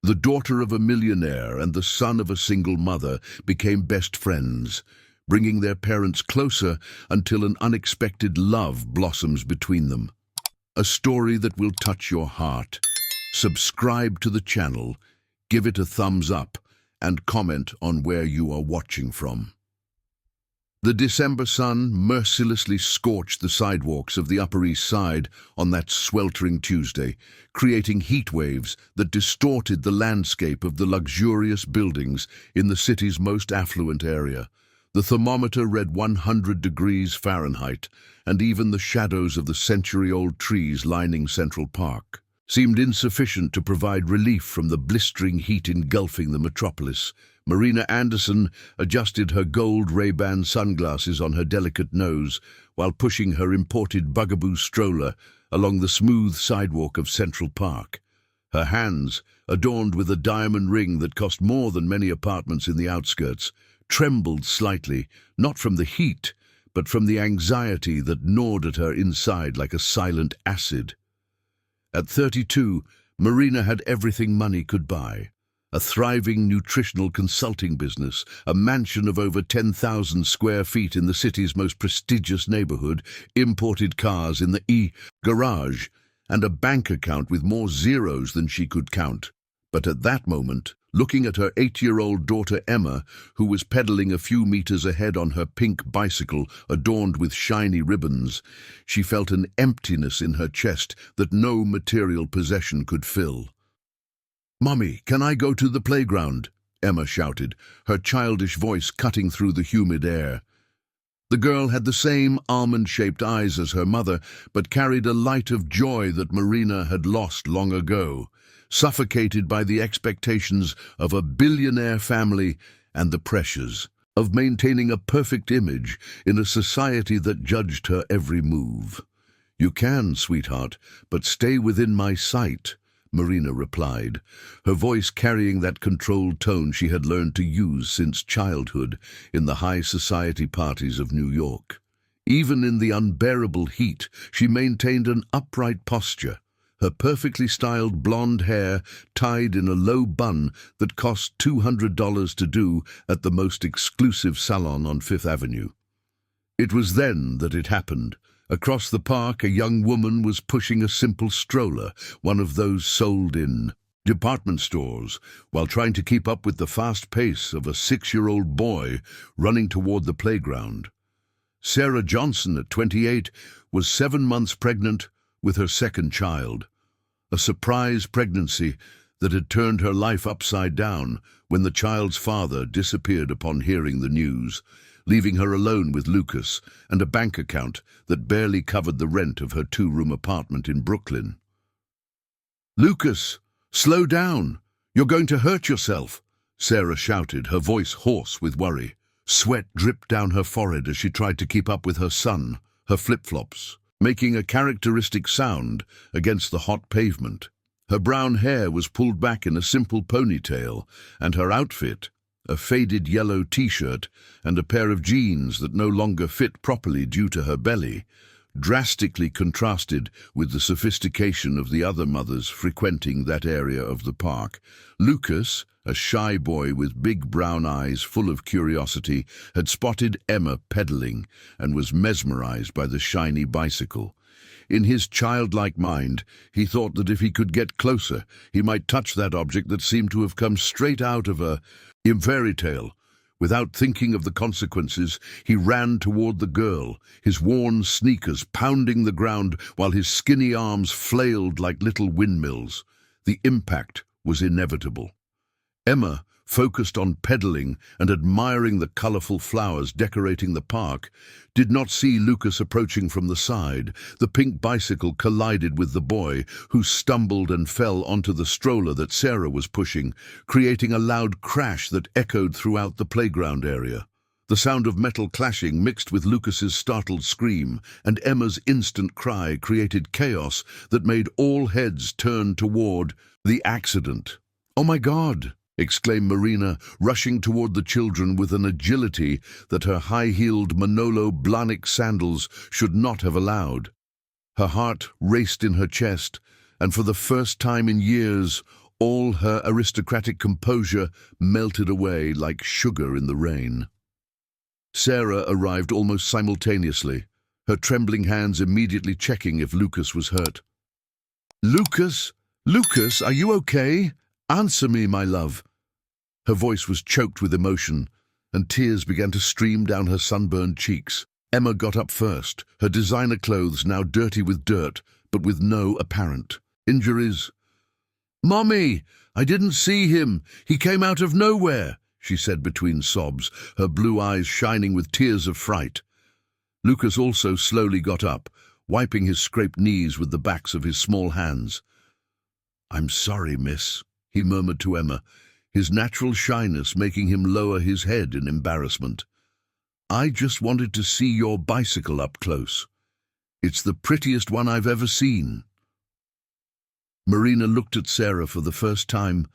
The daughter of a millionaire and the son of a single mother became best friends, bringing their parents closer until an unexpected love blossoms between them. A story that will touch your heart. Subscribe to the channel, give it a thumbs up, and comment on where you are watching from. The December sun mercilessly scorched the sidewalks of the Upper East Side on that sweltering Tuesday, creating heat waves that distorted the landscape of the luxurious buildings in the city's most affluent area. The thermometer read 100 degrees Fahrenheit, and even the shadows of the century-old trees lining Central Park seemed insufficient to provide relief from the blistering heat engulfing the metropolis. Marina Anderson adjusted her gold Ray-Ban sunglasses on her delicate nose while pushing her imported bugaboo stroller along the smooth sidewalk of Central Park. Her hands, adorned with a diamond ring that cost more than many apartments in the outskirts, trembled slightly, not from the heat, but from the anxiety that gnawed at her inside like a silent acid. At 32, Marina had everything money could buy. A thriving nutritional consulting business, a mansion of over 10,000 square feet in the city's most prestigious neighborhood, imported cars in the garage, and a bank account with more zeros than she could count. But at that moment, looking at her 8-year-old daughter Emma, who was pedaling a few meters ahead on her pink bicycle adorned with shiny ribbons, she felt an emptiness in her chest that no material possession could fill. "Mommy, can I go to the playground?" Emma shouted, her childish voice cutting through the humid air. The girl had the same almond-shaped eyes as her mother, but carried a light of joy that Marina had lost long ago, suffocated by the expectations of a billionaire family and the pressures of maintaining a perfect image in a society that judged her every move. "You can, sweetheart, but stay within my sight," Marina replied, her voice carrying that controlled tone she had learned to use since childhood in the high society parties of New York. Even in the unbearable heat, she maintained an upright posture, her perfectly styled blonde hair tied in a low bun that cost $200 to do at the most exclusive salon on Fifth Avenue. It was then that it happened. Across the park, a young woman was pushing a simple stroller, one of those sold in department stores, while trying to keep up with the fast pace of a 6-year-old boy running toward the playground. Sarah Johnson, at 28, was 7 months pregnant with her second child, a surprise pregnancy that had turned her life upside down when the child's father disappeared upon hearing the news, leaving her alone with Lucas and a bank account that barely covered the rent of her 2-room apartment in Brooklyn. "Lucas, slow down! You're going to hurt yourself!" Sarah shouted, her voice hoarse with worry. Sweat dripped down her forehead as she tried to keep up with her son, her flip-flops making a characteristic sound against the hot pavement. Her brown hair was pulled back in a simple ponytail, and her outfit, a faded yellow t-shirt and a pair of jeans that no longer fit properly due to her belly, drastically contrasted with the sophistication of the other mothers frequenting that area of the park. Lucas, a shy boy with big brown eyes full of curiosity, had spotted Emma pedaling and was mesmerized by the shiny bicycle. In his childlike mind, he thought that if he could get closer, he might touch that object that seemed to have come straight out of a fairy tale. Without thinking of the consequences, he ran toward the girl, his worn sneakers pounding the ground while his skinny arms flailed like little windmills. The impact was inevitable. Emma, focused on pedaling and admiring the colorful flowers decorating the park, did not see Lucas approaching from the side. The pink bicycle collided with the boy, who stumbled and fell onto the stroller that Sarah was pushing, creating a loud crash that echoed throughout the playground area. The sound of metal clashing mixed with Lucas's startled scream and Emma's instant cry created chaos that made all heads turn toward the accident. "Oh my God!" exclaimed Marina, rushing toward the children with an agility that her high-heeled Manolo Blahnik sandals should not have allowed. Her heart raced in her chest, and for the first time in years, All her aristocratic composure melted away like sugar in the rain. Sarah arrived almost simultaneously, her trembling hands immediately checking if Lucas was hurt. "Lucas? Lucas, are you okay? Answer me, my love." Her voice was choked with emotion, and tears began to stream down her sunburned cheeks. Emma got up first, her designer clothes now dirty with dirt, but with no apparent injuries. "Mommy, I didn't see him. He came out of nowhere," she said between sobs, her blue eyes shining with tears of fright. Lucas also slowly got up, wiping his scraped knees with the backs of his small hands. "I'm sorry, miss," he murmured to Emma, his natural shyness making him lower his head in embarrassment. "I just wanted to see your bicycle up close. It's the prettiest one I've ever seen." Marina looked at Sarah for the first time,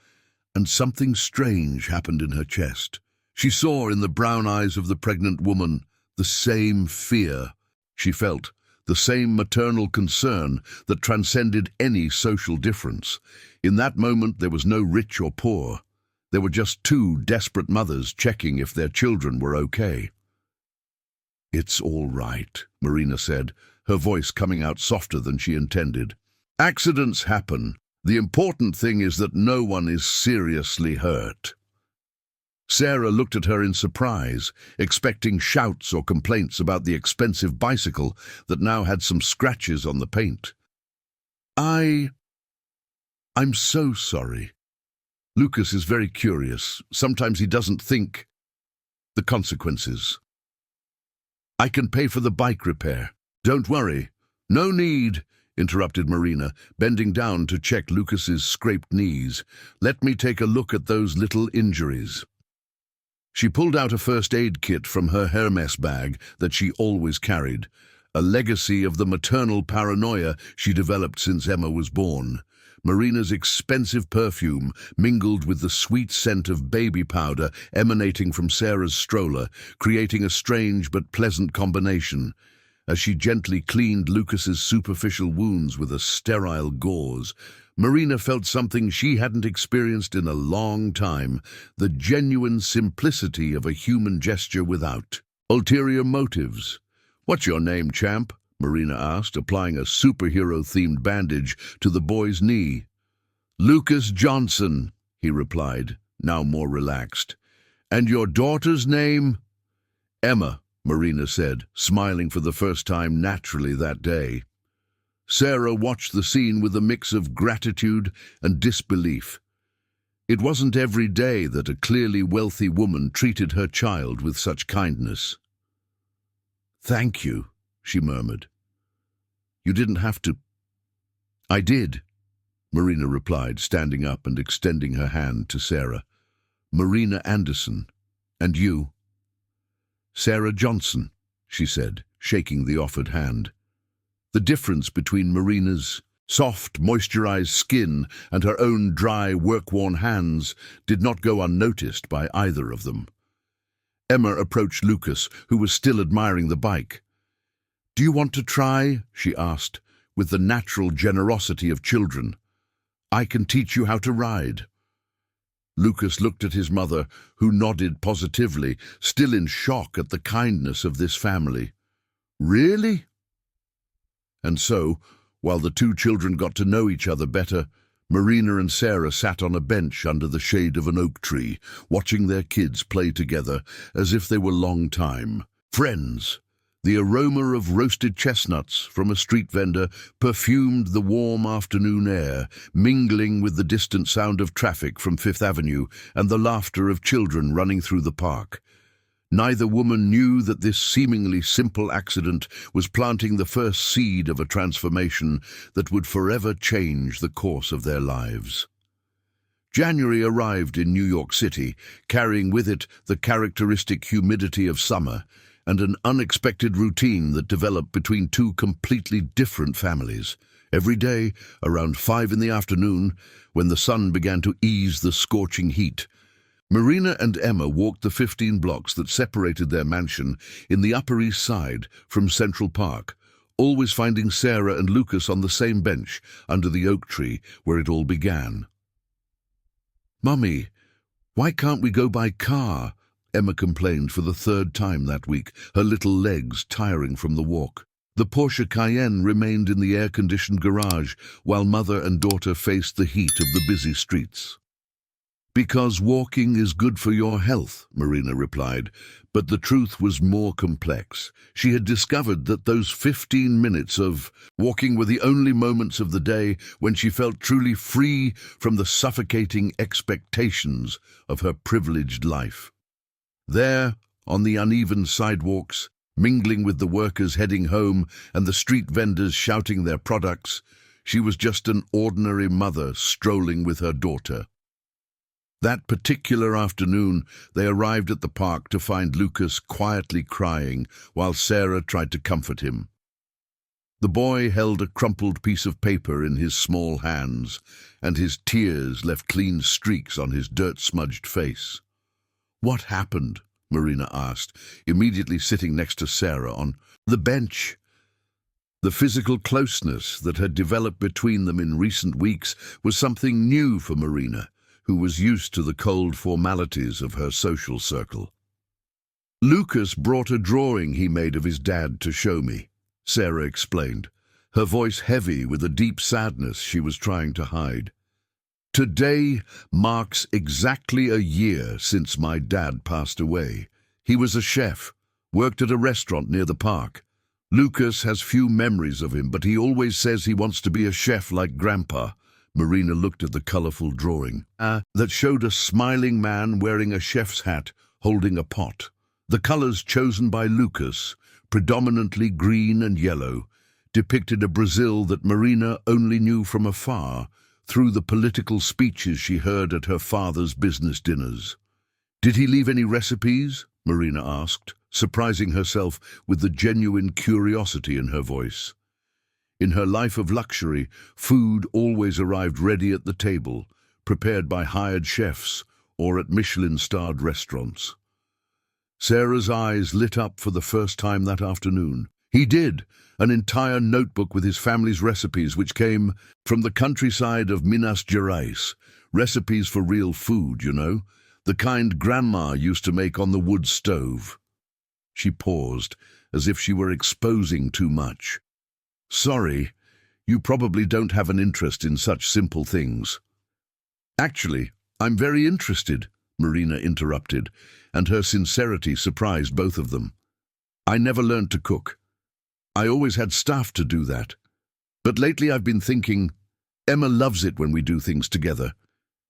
and something strange happened in her chest. She saw in the brown eyes of the pregnant woman the same fear she felt, the same maternal concern that transcended any social difference. In that moment there was no rich or poor. There were just two desperate mothers checking if their children were okay. "It's all right," Marina said, her voice coming out softer than she intended. "Accidents happen. The important thing is that no one is seriously hurt." Sarah looked at her in surprise, expecting shouts or complaints about the expensive bicycle that now had some scratches on the paint. I'm so sorry. Lucas is very curious. Sometimes he doesn't think the consequences. I can pay for the bike repair. Don't worry." "No need," interrupted Marina, bending down to check Lucas's scraped knees. "Let me take a look at those little injuries." She pulled out a first aid kit from her Hermes bag that she always carried, a legacy of the maternal paranoia she developed since Emma was born. Marina's expensive perfume mingled with the sweet scent of baby powder emanating from Sarah's stroller, creating a strange but pleasant combination. As she gently cleaned Lucas's superficial wounds with a sterile gauze, Marina felt something she hadn't experienced in a long time, the genuine simplicity of a human gesture without ulterior motives. "What's your name, champ?" Marina asked, applying a superhero-themed bandage to the boy's knee. "Lucas Johnson," he replied, now more relaxed. "And your daughter's name?" "Emma," Marina said, smiling for the first time naturally that day. Sarah watched the scene with a mix of gratitude and disbelief. It wasn't every day that a clearly wealthy woman treated her child with such kindness. "Thank you," she murmured. "You didn't have to." "I did," Marina replied, standing up and extending her hand to Sarah. "Marina Anderson. And you?" "Sarah Johnson," she said, shaking the offered hand. The difference between Marina's soft, moisturized skin and her own dry, work-worn hands did not go unnoticed by either of them. Emma approached Lucas, who was still admiring the bike. "Do you want to try?" she asked, with the natural generosity of children. "I can teach you how to ride." Lucas looked at his mother, who nodded positively, still in shock at the kindness of this family. "Really?" And so, while the two children got to know each other better, Marina and Sarah sat on a bench under the shade of an oak tree, watching their kids play together as if they were long-time friends. The aroma of roasted chestnuts from a street vendor perfumed the warm afternoon air, mingling with the distant sound of traffic from Fifth Avenue and the laughter of children running through the park. Neither woman knew that this seemingly simple accident was planting the first seed of a transformation that would forever change the course of their lives. January arrived in New York City, carrying with it the characteristic humidity of summer and an unexpected routine that developed between two completely different families. Every day, around 5 in the afternoon, when the sun began to ease the scorching heat, Marina and Emma walked the 15 blocks that separated their mansion in the Upper East Side from Central Park, always finding Sarah and Lucas on the same bench under the oak tree where it all began. "Mummy, why can't we go by car?" Emma complained for the third time that week, her little legs tiring from the walk. The Porsche Cayenne remained in the air-conditioned garage while mother and daughter faced the heat of the busy streets. "Because walking is good for your health," Marina replied, but the truth was more complex. She had discovered that those 15 minutes of walking were the only moments of the day when she felt truly free from the suffocating expectations of her privileged life. There, on the uneven sidewalks, mingling with the workers heading home and the street vendors shouting their products, she was just an ordinary mother strolling with her daughter. That particular afternoon, they arrived at the park to find Lucas quietly crying while Sarah tried to comfort him. The boy held a crumpled piece of paper in his small hands, and his tears left clean streaks on his dirt-smudged face. "What happened?" Marina asked, immediately sitting next to Sarah on the bench. The physical closeness that had developed between them in recent weeks was something new for Marina, who was used to the cold formalities of her social circle. "Lucas brought a drawing he made of his dad to show me," Sarah explained, her voice heavy with a deep sadness she was trying to hide. "Today marks exactly a year since my dad passed away. He was a chef, worked at a restaurant near the park. Lucas has few memories of him, but he always says he wants to be a chef like Grandpa." Marina looked at the colorful drawing that showed a smiling man wearing a chef's hat holding a pot. The colors chosen by Lucas, predominantly green and yellow, depicted a Brazil that Marina only knew from afar through the political speeches she heard at her father's business dinners. "Did he leave any recipes?" Marina asked, surprising herself with the genuine curiosity in her voice. In her life of luxury, food always arrived ready at the table, prepared by hired chefs or at Michelin-starred restaurants. Sarah's eyes lit up for the first time that afternoon. He did, an entire notebook with his family's recipes, which came from the countryside of Minas Gerais. Recipes for real food, you know, the kind Grandma used to make on the wood stove. She paused, as if she were exposing too much. "Sorry, you probably don't have an interest in such simple things." "Actually, I'm very interested," Marina interrupted, and her sincerity surprised both of them. "I never learned to cook. I always had staff to do that. But lately I've been thinking, Emma loves it when we do things together,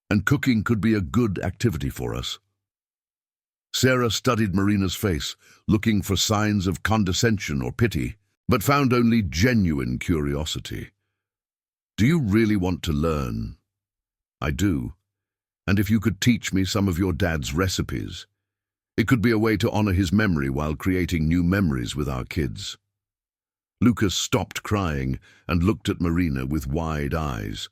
and cooking could be a good activity for us." Sarah studied Marina's face, looking for signs of condescension or pity, but found only genuine curiosity. "Do you really want to learn?" "I do. And if you could teach me some of your dad's recipes, it could be a way to honor his memory while creating new memories with our kids." Lucas stopped crying and looked at Marina with wide eyes.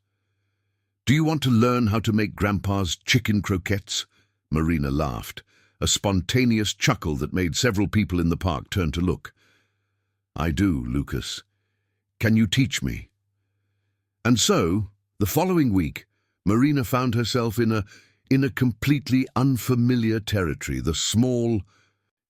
"Do you want to learn how to make Grandpa's chicken croquettes?" Marina laughed, a spontaneous chuckle that made several people in the park turn to look. "I do, Lucas. Can you teach me?" And so, the following week, Marina found herself in a completely unfamiliar territory, the small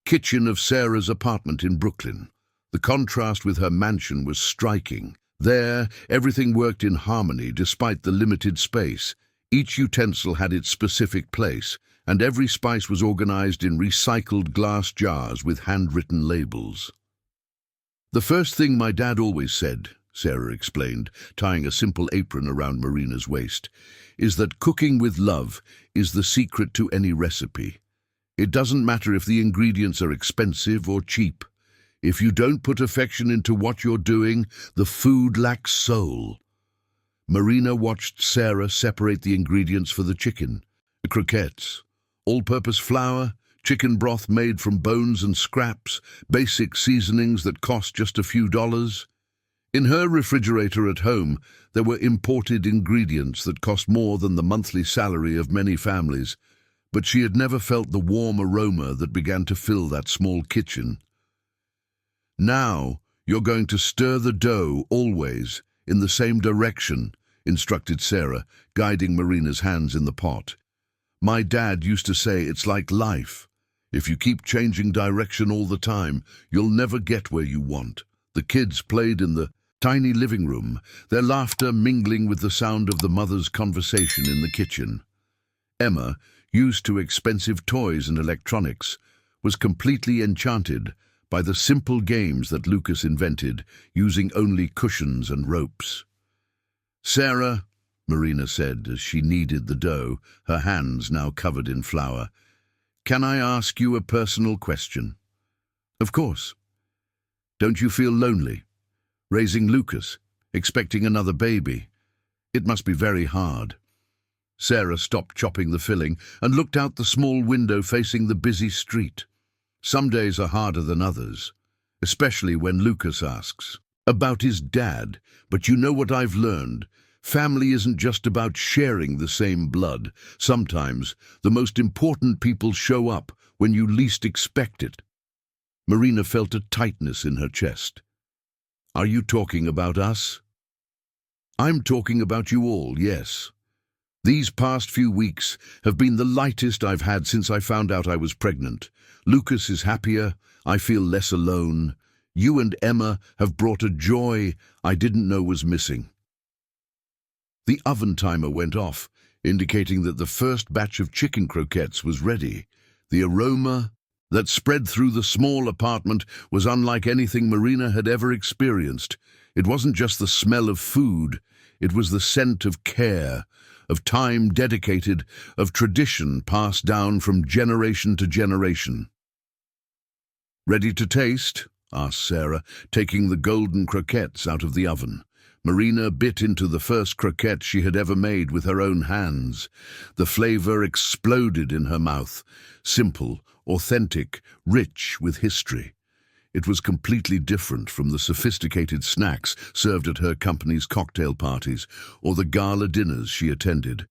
kitchen of Sarah's apartment in Brooklyn. The contrast with her mansion was striking. There, everything worked in harmony despite the limited space. Each utensil had its specific place, and every spice was organized in recycled glass jars with handwritten labels. "The first thing my dad always said," Sarah explained, tying a simple apron around Marina's waist, "is that cooking with love is the secret to any recipe. It doesn't matter if the ingredients are expensive or cheap. If you don't put affection into what you're doing, the food lacks soul." Marina watched Sarah separate the ingredients for the chicken. Croquettes, all-purpose flour, chicken broth made from bones and scraps, basic seasonings that cost just a few dollars. In her refrigerator at home, there were imported ingredients that cost more than the monthly salary of many families, but she had never felt the warm aroma that began to fill that small kitchen. "Now, you're going to stir the dough always in the same direction," instructed Sarah, guiding Marina's hands in the pot. My dad used to say it's like life. If you keep changing direction all the time, you'll never get where you want. The kids played in the tiny living room, their laughter mingling with the sound of the mother's conversation in the kitchen. Emma, used to expensive toys and electronics, was completely enchanted by the simple games that Lucas invented, using only cushions and ropes. "Sarah," Marina said as she kneaded the dough, her hands now covered in flour, "can I ask you a personal question?" "Of course." "Don't you feel lonely? Raising Lucas, expecting another baby. It must be very hard." Sarah stopped chopping the filling and looked out the small window facing the busy street. "Some days are harder than others, especially when Lucas asks about his dad. But you know what I've learned? Family isn't just about sharing the same blood. Sometimes the most important people show up when you least expect it." Marina felt a tightness in her chest. "Are you talking about us?" "I'm talking about you all, yes. These past few weeks have been the lightest I've had since I found out I was pregnant. Lucas is happier, I feel less alone. You and Emma have brought a joy I didn't know was missing." The oven timer went off, indicating that the first batch of chicken croquettes was ready. The aroma that spread through the small apartment was unlike anything Marina had ever experienced. It wasn't just the smell of food, it was the scent of care, of time dedicated, of tradition passed down from generation to generation. "Ready to taste?" asked Sarah, taking the golden croquettes out of the oven. Marina bit into the first croquette she had ever made with her own hands. The flavor exploded in her mouth, simple, authentic, rich with history. It was completely different from the sophisticated snacks served at her company's cocktail parties or the gala dinners she attended.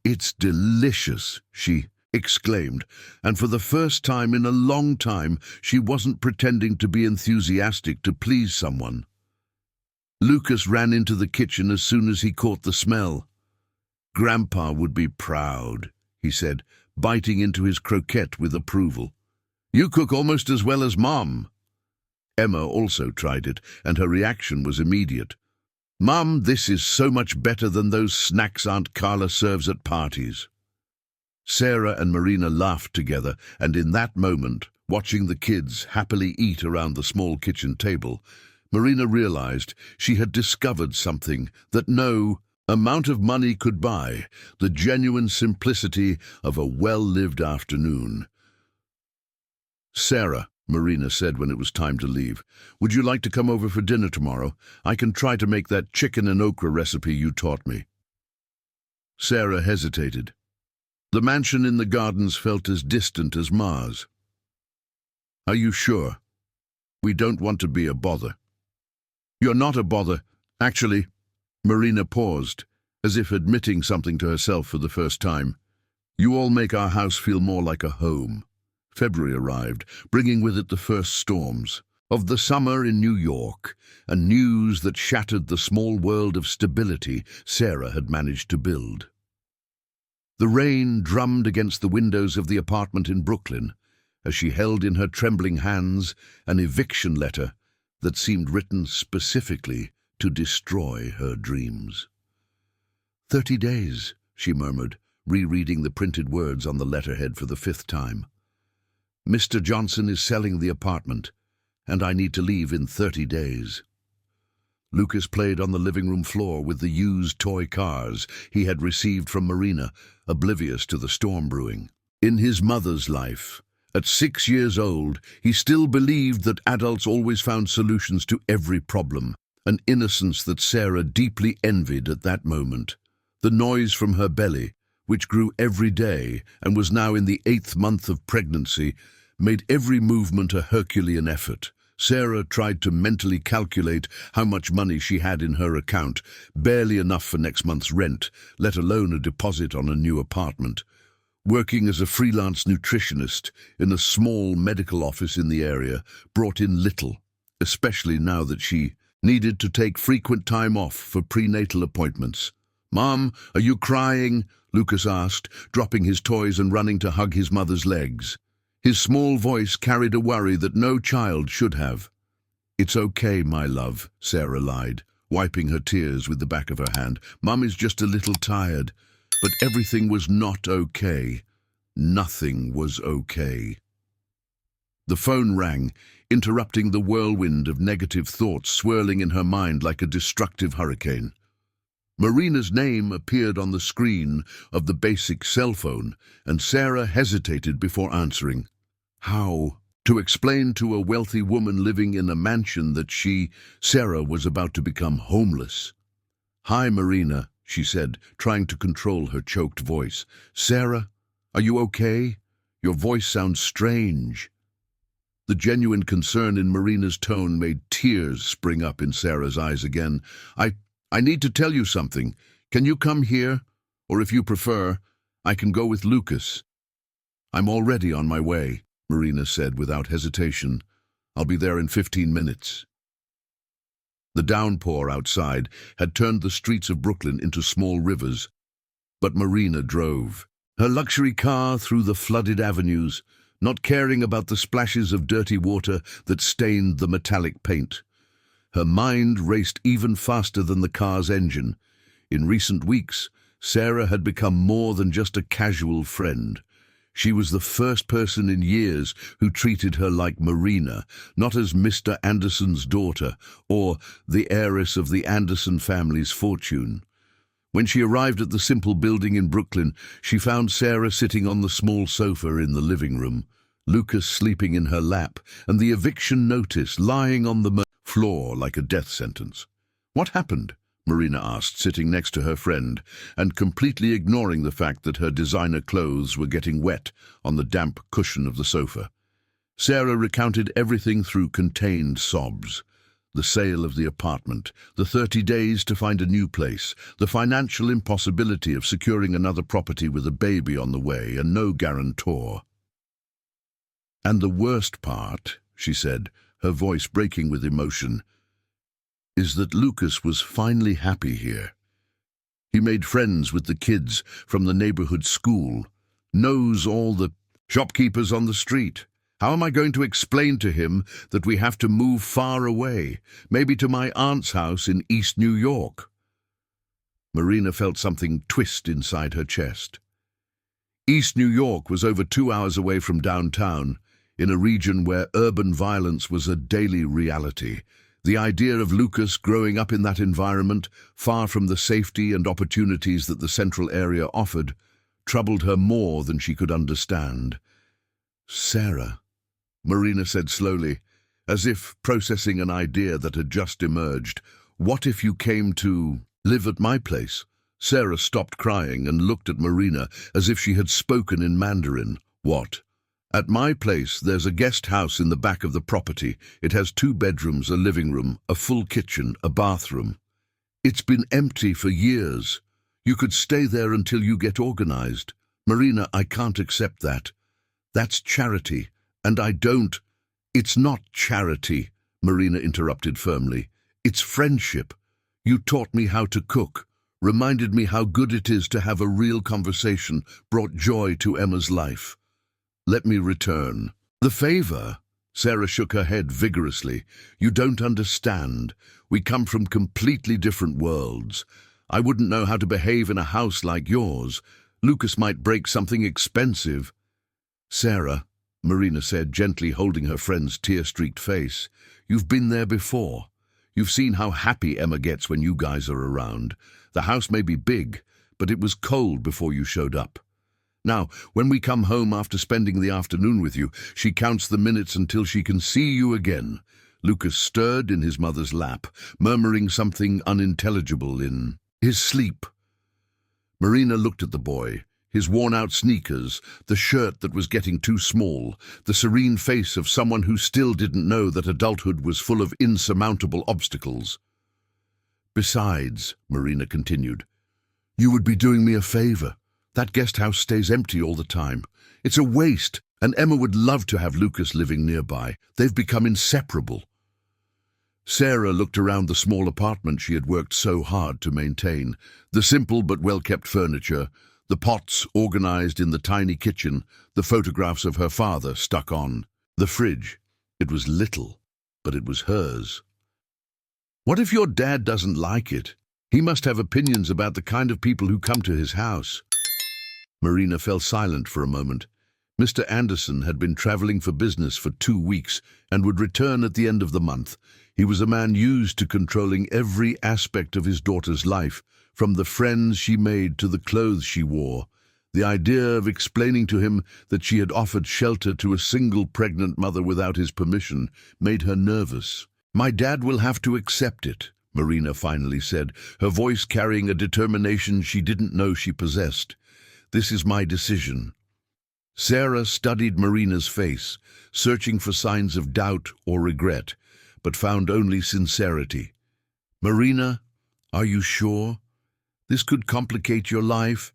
"It's delicious," she exclaimed, and for the first time in a long time she wasn't pretending to be enthusiastic to please someone. Lucas ran into the kitchen as soon as he caught the smell. "Grandpa would be proud," he said, biting into his croquette with approval. "You cook almost as well as Mom." Emma also tried it, and her reaction was immediate. "Mum, this is so much better than those snacks Aunt Carla serves at parties." Sarah and Marina laughed together, and in that moment, watching the kids happily eat around the small kitchen table, Marina realized she had discovered something that no amount of money could buy: the genuine simplicity of a well-lived afternoon. "Sarah," Marina said when it was time to leave, "would you like to come over for dinner tomorrow? I can try to make that chicken and okra recipe you taught me." Sarah hesitated. The mansion in the gardens felt as distant as Mars. "Are you sure? We don't want to be a bother." "You're not a bother. Actually," Marina paused, as if admitting something to herself for the first time, "you all make our house feel more like a home." February arrived, bringing with it the first storms of the summer in New York, and news that shattered the small world of stability Sarah had managed to build. The rain drummed against the windows of the apartment in Brooklyn as she held in her trembling hands an eviction letter that seemed written specifically to destroy her dreams. 30 days, she murmured, rereading the printed words on the letterhead for the 5th time. "Mr. Johnson is selling the apartment, and I need to leave in 30 days. Lucas played on the living room floor with the used toy cars he had received from Marina, oblivious to the storm brewing. In his mother's life, at 6 years old, he still believed that adults always found solutions to every problem, an innocence that Sarah deeply envied at that moment. The noise from her belly, which grew every day and was now in the 8th month of pregnancy, made every movement a Herculean effort. Sarah tried to mentally calculate how much money she had in her account, barely enough for next month's rent, let alone a deposit on a new apartment. Working as a freelance nutritionist in a small medical office in the area brought in little, especially now that she needed to take frequent time off for prenatal appointments. "Mom, are you crying?" Lucas asked, dropping his toys and running to hug his mother's legs. His small voice carried a worry that no child should have. "It's okay, my love," Sarah lied, wiping her tears with the back of her hand. "Mum is just a little tired." But everything was not okay. Nothing was okay. The phone rang, interrupting the whirlwind of negative thoughts swirling in her mind like a destructive hurricane. Marina's name appeared on the screen of the basic cell phone, and Sarah hesitated before answering. How? To explain to a wealthy woman living in a mansion that Sarah, was about to become homeless. "Hi, Marina," she said, trying to control her choked voice. "Sarah, are you okay? Your voice sounds strange." The genuine concern in Marina's tone made tears spring up in Sarah's eyes again. I need to tell you something. Can you come here? Or if you prefer, I can go with Lucas." "I'm already on my way," Marina said without hesitation. "I'll be there in 15 minutes. The downpour outside had turned the streets of Brooklyn into small rivers, but Marina drove her luxury car through the flooded avenues, not caring about the splashes of dirty water that stained the metallic paint. Her mind raced even faster than the car's engine. In recent weeks, Sarah had become more than just a casual friend. She was the first person in years who treated her like Marina, not as Mr. Anderson's daughter or the heiress of the Anderson family's fortune. When she arrived at the simple building in Brooklyn, she found Sarah sitting on the small sofa in the living room, Lucas sleeping in her lap, and the eviction notice lying on the floor like a death sentence. "What happened?" Marina asked, sitting next to her friend, and completely ignoring the fact that her designer clothes were getting wet on the damp cushion of the sofa. Sarah recounted everything through contained sobs. The sale of the apartment, the 30 days to find a new place, the financial impossibility of securing another property with a baby on the way and no guarantor. "And the worst part," she said, her voice breaking with emotion, "is that Lucas was finally happy here. He made friends with the kids from the neighborhood school, knows all the shopkeepers on the street. How am I going to explain to him that we have to move far away, maybe to my aunt's house in East New York?" Marina felt something twist inside her chest. East New York was over 2 hours away from downtown, in a region where urban violence was a daily reality. The idea of Lucas growing up in that environment, far from the safety and opportunities that the central area offered, troubled her more than she could understand. "Sarah," Marina said slowly, as if processing an idea that had just emerged, "what if you came to live at my place?" Sarah stopped crying and looked at Marina as if she had spoken in Mandarin. "What?" "At my place, there's a guest house in the back of the property. It has 2 bedrooms, a living room, a full kitchen, a bathroom. It's been empty for years. You could stay there until you get organized." "Marina, I can't accept that. That's charity, and I don't—" "It's not charity," Marina interrupted firmly. "It's friendship. You taught me how to cook, reminded me how good it is to have a real conversation, brought joy to Emma's life. Let me return the favor." Sarah shook her head vigorously. "You don't understand. We come from completely different worlds. I wouldn't know how to behave in a house like yours. Lucas might break something expensive." "Sarah," Marina said, gently holding her friend's tear-streaked face, "you've been there before. You've seen how happy Emma gets when you guys are around. The house may be big, but it was cold before you showed up. Now, when we come home after spending the afternoon with you, she counts the minutes until she can see you again." Lucas stirred in his mother's lap, murmuring something unintelligible in his sleep. Marina looked at the boy, his worn-out sneakers, the shirt that was getting too small, the serene face of someone who still didn't know that adulthood was full of insurmountable obstacles. "Besides," Marina continued, "you would be doing me a favor. That guest house stays empty all the time. It's a waste, and Emma would love to have Lucas living nearby. They've become inseparable." Sarah looked around the small apartment she had worked so hard to maintain. The simple but well-kept furniture, the pots organized in the tiny kitchen, the photographs of her father stuck on. The fridge. It was little, but it was hers. What if your dad doesn't like it? He must have opinions about the kind of people who come to his house. Marina fell silent for a moment. Mr. Anderson had been traveling for business for 2 weeks and would return at the end of the month. He was a man used to controlling every aspect of his daughter's life, from the friends she made to the clothes she wore. The idea of explaining to him that she had offered shelter to a single pregnant mother without his permission made her nervous. "My dad will have to accept it," Marina finally said, her voice carrying a determination she didn't know she possessed. "This is my decision." Sarah studied Marina's face, searching for signs of doubt or regret, but found only sincerity. "Marina, are you sure? This could complicate your life."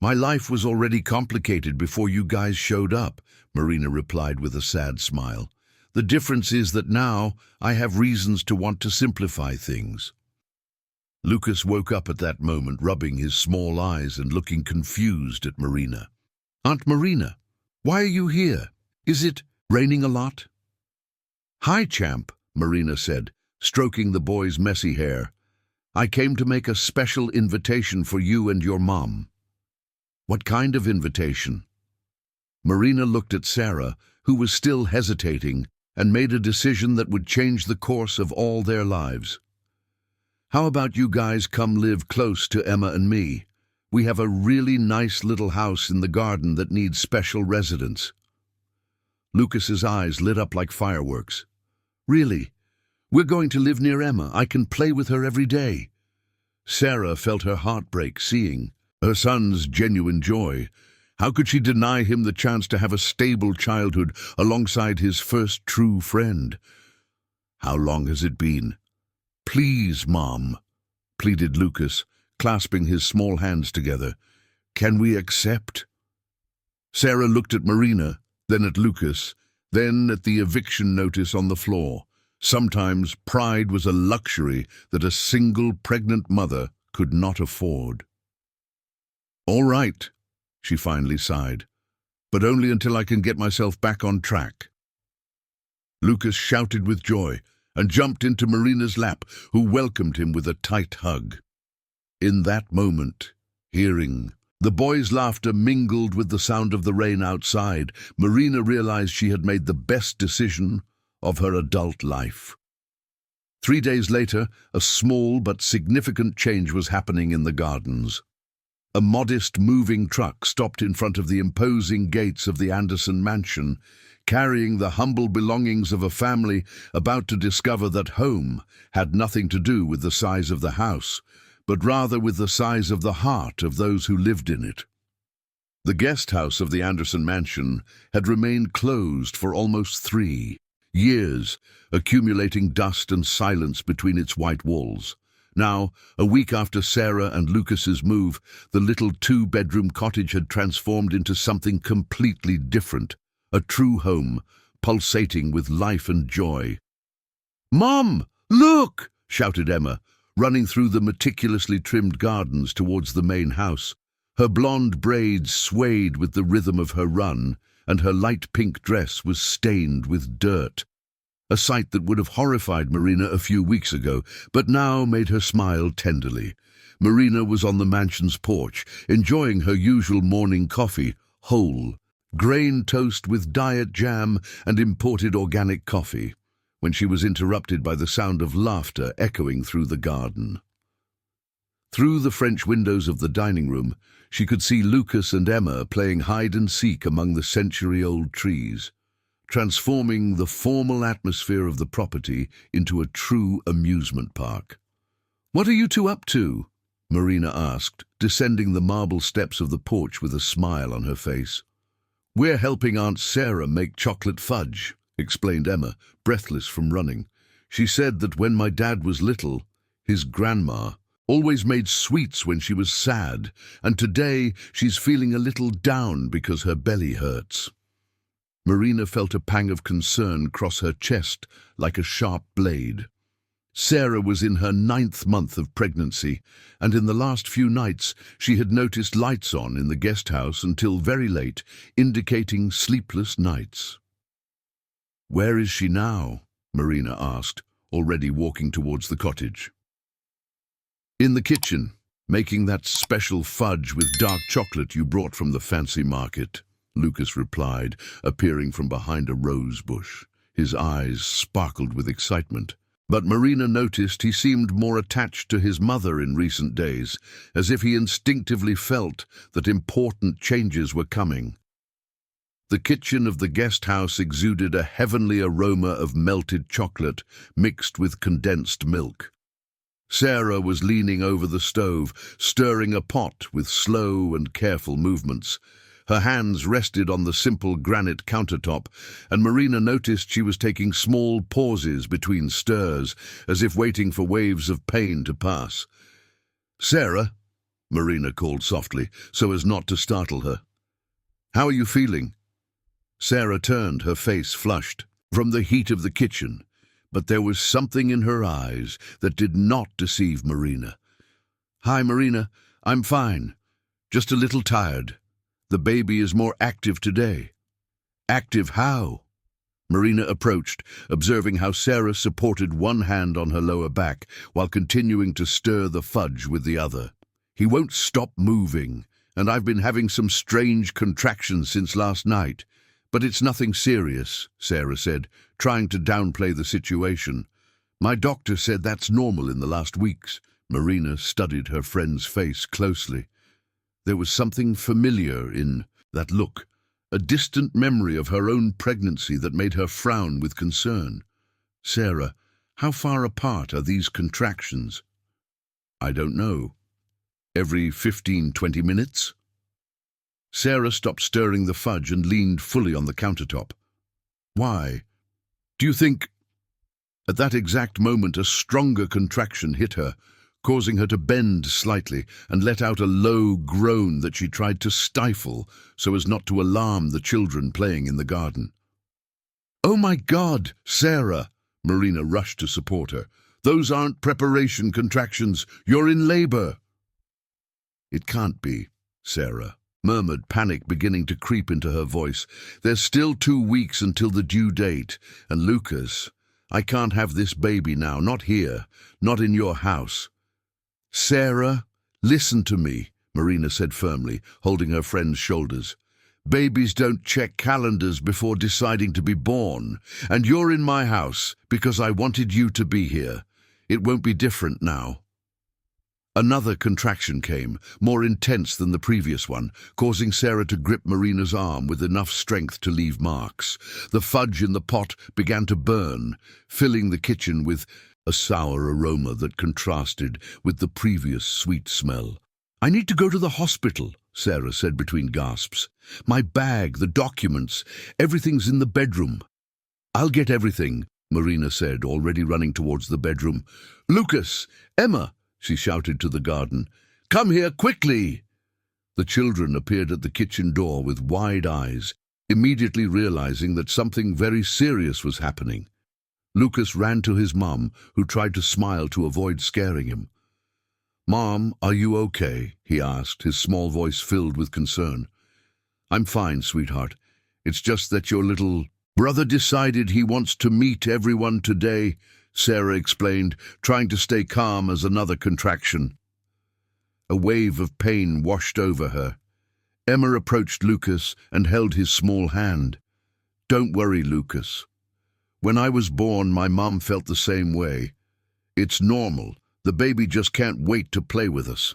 "My life was already complicated before you guys showed up," Marina replied with a sad smile. "The difference is that now I have reasons to want to simplify things." Lucas woke up at that moment, rubbing his small eyes and looking confused at Marina. "Aunt Marina, why are you here? Is it raining a lot?" "Hi, champ," Marina said, stroking the boy's messy hair. "I came to make a special invitation for you and your mom." "What kind of invitation?" Marina looked at Sarah, who was still hesitating, and made a decision that would change the course of all their lives. "How about you guys come live close to Emma and me? We have a really nice little house in the garden that needs special residence." Lucas's eyes lit up like fireworks. "Really? We're going to live near Emma. I can play with her every day." Sarah felt her heart break, seeing her son's genuine joy. How could she deny him the chance to have a stable childhood alongside his first true friend? "How long has it been?" "Please, Mom," pleaded Lucas, clasping his small hands together. "Can we accept?" Sarah looked at Marina, then at Lucas, then at the eviction notice on the floor. Sometimes pride was a luxury that a single pregnant mother could not afford. "All right," she finally sighed, "but only until I can get myself back on track." Lucas shouted with joy and jumped into Marina's lap, who welcomed him with a tight hug. In that moment, hearing the boys' laughter mingled with the sound of the rain outside, Marina realized she had made the best decision of her adult life. 3 days later, a small but significant change was happening in the gardens. A modest moving truck stopped in front of the imposing gates of the Anderson mansion, carrying the humble belongings of a family about to discover that home had nothing to do with the size of the house, but rather with the size of the heart of those who lived in it. The guest house of the Anderson mansion had remained closed for almost 3 years, accumulating dust and silence between its white walls. Now, a week after Sarah and Lucas's move, the little 2-bedroom cottage had transformed into something completely different, a true home, pulsating with life and joy. "Mom, look!" shouted Emma, running through the meticulously trimmed gardens towards the main house. Her blonde braids swayed with the rhythm of her run, and her light pink dress was stained with dirt. A sight that would have horrified Marina a few weeks ago, but now made her smile tenderly. Marina was on the mansion's porch, enjoying her usual morning coffee, whole, grain toast with diet jam and imported organic coffee, when she was interrupted by the sound of laughter echoing through the garden. Through the French windows of the dining room, she could see Lucas and Emma playing hide-and-seek among the century-old trees, transforming the formal atmosphere of the property into a true amusement park. "What are you two up to?" Marina asked, descending the marble steps of the porch with a smile on her face. "We're helping Aunt Sarah make chocolate fudge," explained Emma, breathless from running. "She said that when my dad was little, his grandma always made sweets when she was sad, and today she's feeling a little down because her belly hurts." Marina felt a pang of concern cross her chest like a sharp blade. Sarah was in her 9th month of pregnancy, and in the last few nights she had noticed lights on in the guest house until very late, indicating sleepless nights. "Where is she now?" Marina asked, already walking towards the cottage. "In the kitchen, making that special fudge with dark chocolate you brought from the fancy market," Lucas replied, appearing from behind a rose bush. His eyes sparkled with excitement. But Marina noticed he seemed more attached to his mother in recent days, as if he instinctively felt that important changes were coming. The kitchen of the guest house exuded a heavenly aroma of melted chocolate mixed with condensed milk. Sarah was leaning over the stove, stirring a pot with slow and careful movements. Her hands rested on the simple granite countertop, and Marina noticed she was taking small pauses between stirs, as if waiting for waves of pain to pass. "Sarah," Marina called softly, so as not to startle her. "How are you feeling?" Sarah turned, her face flushed, from the heat of the kitchen, but there was something in her eyes that did not deceive Marina. "Hi, Marina. I'm fine. Just a little tired. The baby is more active today." "Active how?" Marina approached, observing how Sarah supported one hand on her lower back while continuing to stir the fudge with the other. "He won't stop moving, and I've been having some strange contractions since last night. But it's nothing serious," Sarah said, trying to downplay the situation. "My doctor said that's normal in the last weeks." Marina studied her friend's face closely. There was something familiar in that look, a distant memory of her own pregnancy that made her frown with concern. "Sarah, how far apart are these contractions?" "I don't know. Every 15-20 minutes?" Sarah stopped stirring the fudge and leaned fully on the countertop. "Why? Do you think—" At that exact moment, a stronger contraction hit her, causing her to bend slightly and let out a low groan that she tried to stifle so as not to alarm the children playing in the garden. "Oh my God, Sarah!" Marina rushed to support her. "Those aren't preparation contractions. You're in labor." "It can't be," Sarah murmured, panic beginning to creep into her voice. "There's still 2 weeks until the due date, and Lucas, I can't have this baby now, not here, not in your house." "Sarah, listen to me," Marina said firmly, holding her friend's shoulders. "Babies don't check calendars before deciding to be born, and you're in my house because I wanted you to be here. It won't be different now." Another contraction came, more intense than the previous one, causing Sarah to grip Marina's arm with enough strength to leave marks. The fudge in the pot began to burn, filling the kitchen with a sour aroma that contrasted with the previous sweet smell. "I need to go to the hospital," Sarah said between gasps. "My bag, the documents, everything's in the bedroom." "I'll get everything," Marina said, already running towards the bedroom. "Lucas! Emma!" she shouted to the garden. "Come here quickly!" The children appeared at the kitchen door with wide eyes, immediately realizing that something very serious was happening. Lucas ran to his mom, who tried to smile to avoid scaring him. "Mom, are you okay?" he asked, his small voice filled with concern. "I'm fine, sweetheart. It's just that your little brother decided he wants to meet everyone today," Sarah explained, trying to stay calm as another contraction. A wave of pain washed over her. Emma approached Lucas and held his small hand. "Don't worry, Lucas. When I was born, my mom felt the same way. It's normal. The baby just can't wait to play with us."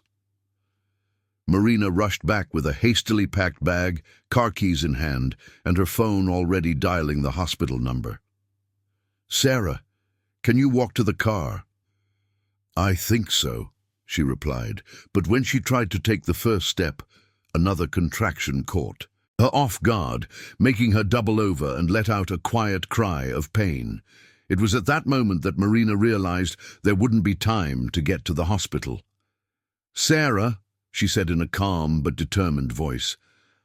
Marina rushed back with a hastily packed bag, car keys in hand, and her phone already dialing the hospital number. "Sarah, can you walk to the car?" "I think so," she replied, but when she tried to take the first step, another contraction caught her off guard, making her double over and let out a quiet cry of pain. It was at that moment that Marina realized there wouldn't be time to get to the hospital. "Sarah," she said in a calm but determined voice,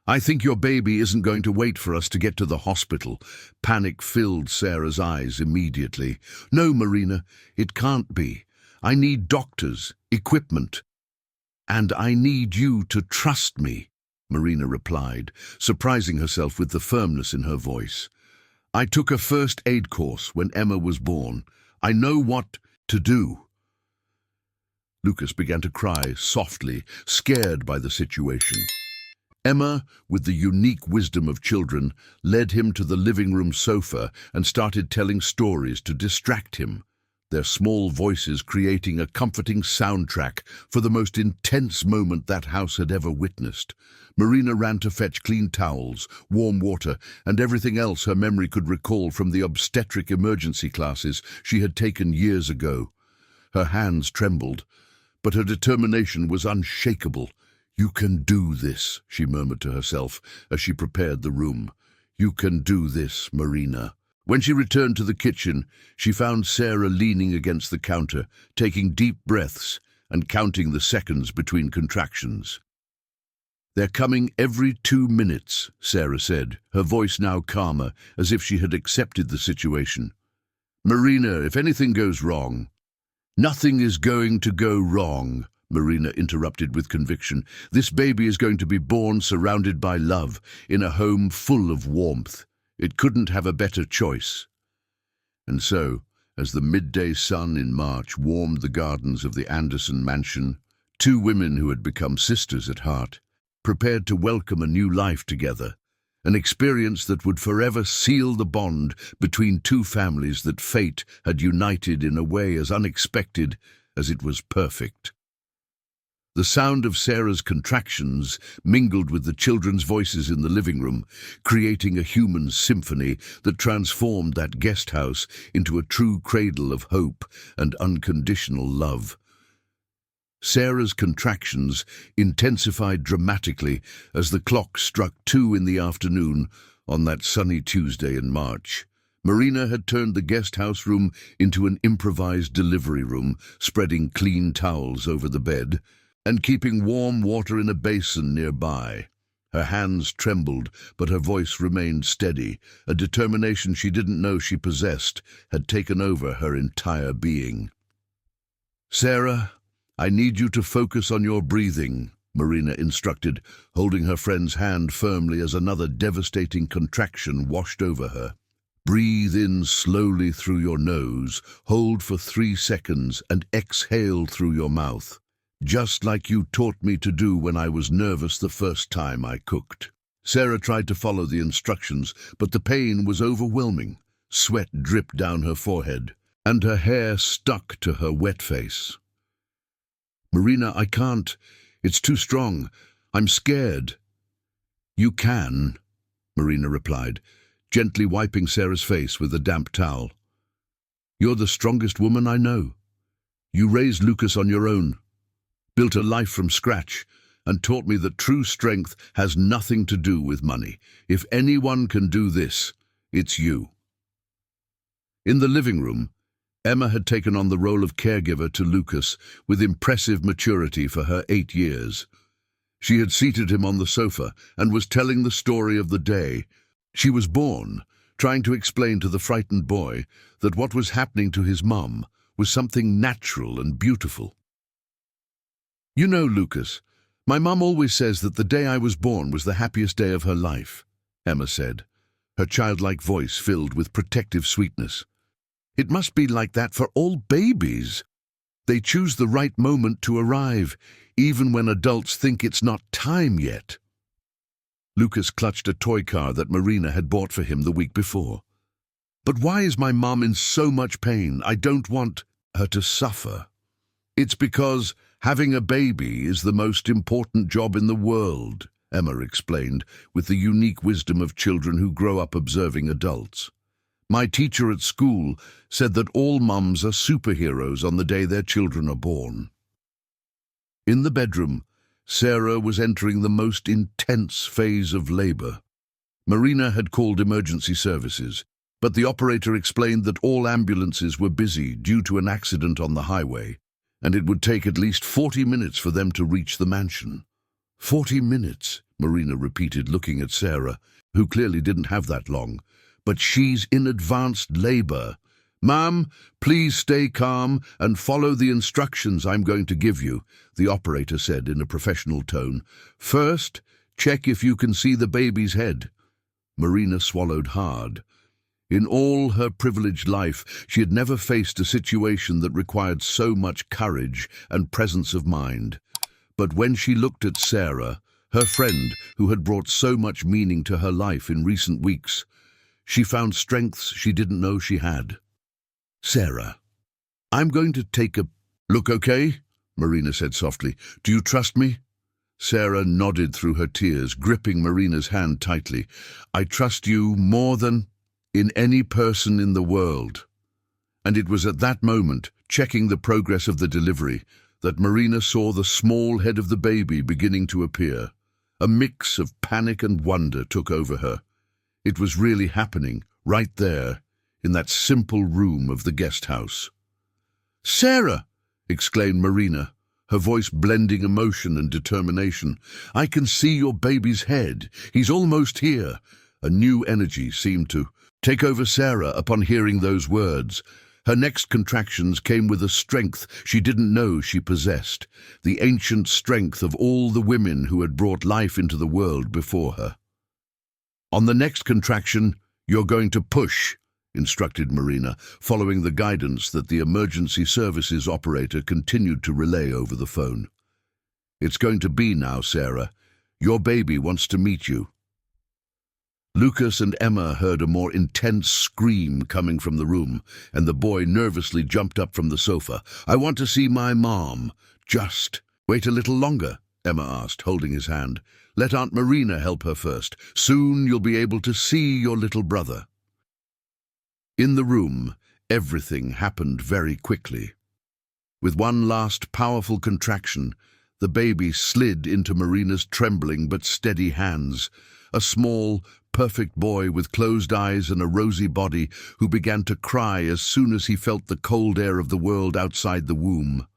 I think your baby isn't going to wait for us to get to the hospital. Panic filled Sarah's eyes immediately. No, Marina, it can't be. I need doctors, equipment, and I need you to trust me, Marina replied, surprising herself with the firmness in her voice. I took a first aid course when Emma was born. I know what to do. Lucas began to cry softly, scared by the situation. Emma, with the unique wisdom of children, led him to the living room sofa and started telling stories to distract him, their small voices creating a comforting soundtrack for the most intense moment that house had ever witnessed. Marina ran to fetch clean towels, warm water, and everything else her memory could recall from the obstetric emergency classes she had taken years ago. Her hands trembled, but her determination was unshakable. You can do this, she murmured to herself as she prepared the room. You can do this, Marina. When she returned to the kitchen, she found Sarah leaning against the counter, taking deep breaths and counting the seconds between contractions. They're coming every 2 minutes, Sarah said, her voice now calmer, as if she had accepted the situation. Marina, if anything goes wrong... Nothing is going to go wrong, Marina interrupted with conviction. This baby is going to be born surrounded by love, in a home full of warmth. It couldn't have a better choice. And so, as the midday sun in March warmed the gardens of the Anderson mansion, two women who had become sisters at heart prepared to welcome a new life together, an experience that would forever seal the bond between two families that fate had united in a way as unexpected as it was perfect. The sound of Sarah's contractions mingled with the children's voices in the living room, creating a human symphony that transformed that guest house into a true cradle of hope and unconditional love. Sarah's contractions intensified dramatically as the clock struck 2 in the afternoon on that sunny Tuesday in March. Marina had turned the guest house room into an improvised delivery room, spreading clean towels over the bed and keeping warm water in a basin nearby. Her hands trembled, but her voice remained steady. A determination she didn't know she possessed had taken over her entire being. Sarah, I need you to focus on your breathing, Marina instructed, holding her friend's hand firmly as another devastating contraction washed over her. Breathe in slowly through your nose, hold for 3 seconds, and exhale through your mouth, just like you taught me to do when I was nervous the first time I cooked. Sarah tried to follow the instructions, but the pain was overwhelming. Sweat dripped down her forehead, and her hair stuck to her wet face. Marina, I can't. It's too strong. I'm scared. You can, Marina replied, gently wiping Sarah's face with a damp towel. You're the strongest woman I know. You raised Lucas on your own, built a life from scratch, and taught me that true strength has nothing to do with money. If anyone can do this, it's you. In the living room, Emma had taken on the role of caregiver to Lucas with impressive maturity for her 8 years. She had seated him on the sofa and was telling the story of the day she was born, trying to explain to the frightened boy that what was happening to his mum was something natural and beautiful. You know, Lucas, my mum always says that the day I was born was the happiest day of her life, Emma said, her childlike voice filled with protective sweetness. It must be like that for all babies. They choose the right moment to arrive, even when adults think it's not time yet. Lucas clutched a toy car that Marina had bought for him the week before. But why is my mom in so much pain? I don't want her to suffer. It's because having a baby is the most important job in the world, Emma explained, with the unique wisdom of children who grow up observing adults. My teacher at school said that all mums are superheroes on the day their children are born. In the bedroom, Sarah was entering the most intense phase of labor. Marina had called emergency services, but the operator explained that all ambulances were busy due to an accident on the highway, and it would take at least 40 minutes for them to reach the mansion. 40 minutes, Marina repeated, looking at Sarah, who clearly didn't have that long. But she's in advanced labor. Ma'am, please stay calm and follow the instructions I'm going to give you, the operator said in a professional tone. First, check if you can see the baby's head. Marina swallowed hard. In all her privileged life, she had never faced a situation that required so much courage and presence of mind. But when she looked at Sarah, her friend who had brought so much meaning to her life in recent weeks, she found strengths she didn't know she had. Sarah, I'm going to take a look, okay? Marina said softly. Do you trust me? Sarah nodded through her tears, gripping Marina's hand tightly. I trust you more than in any person in the world. And it was at that moment, checking the progress of the delivery, that Marina saw the small head of the baby beginning to appear. A mix of panic and wonder took over her. It was really happening, right there, in that simple room of the guest house. Sarah! Exclaimed Marina, her voice blending emotion and determination. I can see your baby's head. He's almost here. A new energy seemed to take over Sarah upon hearing those words. Her next contractions came with a strength she didn't know she possessed, the ancient strength of all the women who had brought life into the world before her. On the next contraction, you're going to push, instructed Marina, following the guidance that the emergency services operator continued to relay over the phone. It's going to be now, Sarah. Your baby wants to meet you. Lucas and Emma heard a more intense scream coming from the room, and the boy nervously jumped up from the sofa. I want to see my mom. Just wait a little longer, Emma asked, holding his hand. Let Aunt Marina help her first. Soon you'll be able to see your little brother. In the room, everything happened very quickly. With one last powerful contraction, the baby slid into Marina's trembling but steady hands, a small, perfect boy with closed eyes and a rosy body who began to cry as soon as he felt the cold air of the world outside the womb.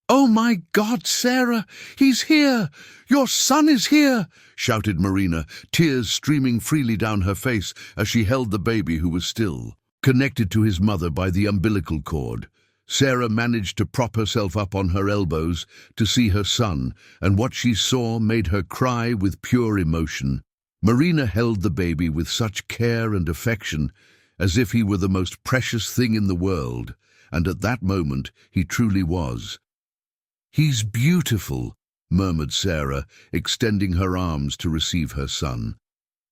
Oh my God, Sarah! He's here! Your son is here! Shouted Marina, tears streaming freely down her face as she held the baby who was still connected to his mother by the umbilical cord. Sarah managed to prop herself up on her elbows to see her son, and what she saw made her cry with pure emotion. Marina held the baby with such care and affection, as if he were the most precious thing in the world, and at that moment he truly was. He's beautiful, murmured Sarah, extending her arms to receive her son.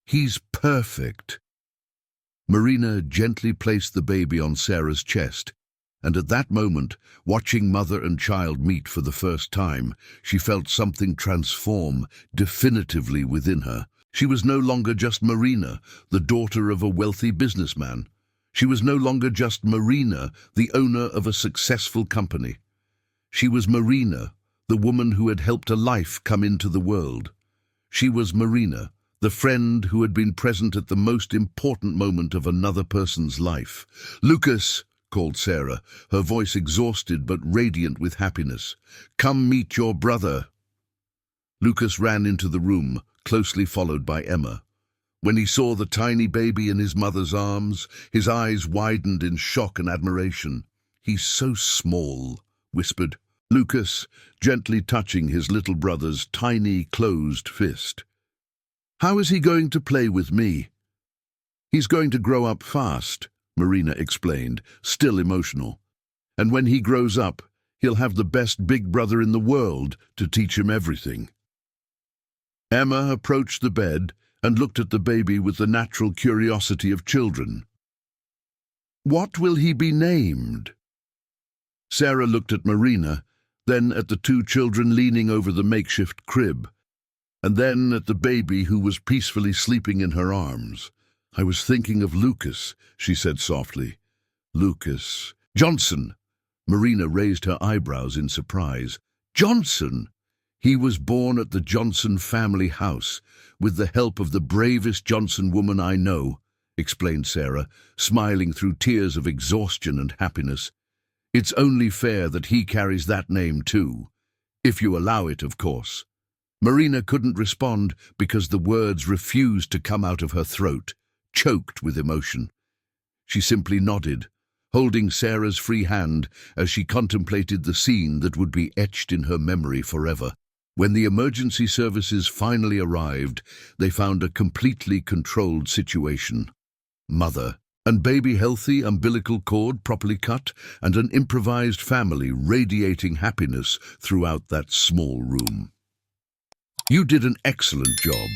He's perfect. Marina gently placed the baby on Sarah's chest, and at that moment, watching mother and child meet for the first time, she felt something transform definitively within her. She was no longer just Marina, the daughter of a wealthy businessman. She was no longer just Marina, the owner of a successful company. She was Marina, the woman who had helped a life come into the world. She was Marina, the friend who had been present at the most important moment of another person's life. Lucas, called Sarah, her voice exhausted but radiant with happiness. Come meet your brother. Lucas ran into the room, closely followed by Emma. When he saw the tiny baby in his mother's arms, his eyes widened in shock and admiration. He's so small, whispered Lucas, gently touching his little brother's tiny, closed fist. How is he going to play with me? He's going to grow up fast, Marina explained, still emotional. And when he grows up, he'll have the best big brother in the world to teach him everything. Emma approached the bed and looked at the baby with the natural curiosity of children. What will he be named? Sarah looked at Marina, then at the two children leaning over the makeshift crib, and then at the baby who was peacefully sleeping in her arms. I was thinking of Lucas, she said softly. Lucas. Johnson. Marina raised her eyebrows in surprise. Johnson! He was born at the Johnson family house, with the help of the bravest Johnson woman I know, explained Sarah, smiling through tears of exhaustion and happiness. It's only fair that he carries that name too, if you allow it, of course. Marina couldn't respond because the words refused to come out of her throat, choked with emotion. She simply nodded, holding Sarah's free hand as she contemplated the scene that would be etched in her memory forever. When the emergency services finally arrived, they found a completely controlled situation. Mother and baby healthy, umbilical cord properly cut, and an improvised family radiating happiness throughout that small room. "You did an excellent job,"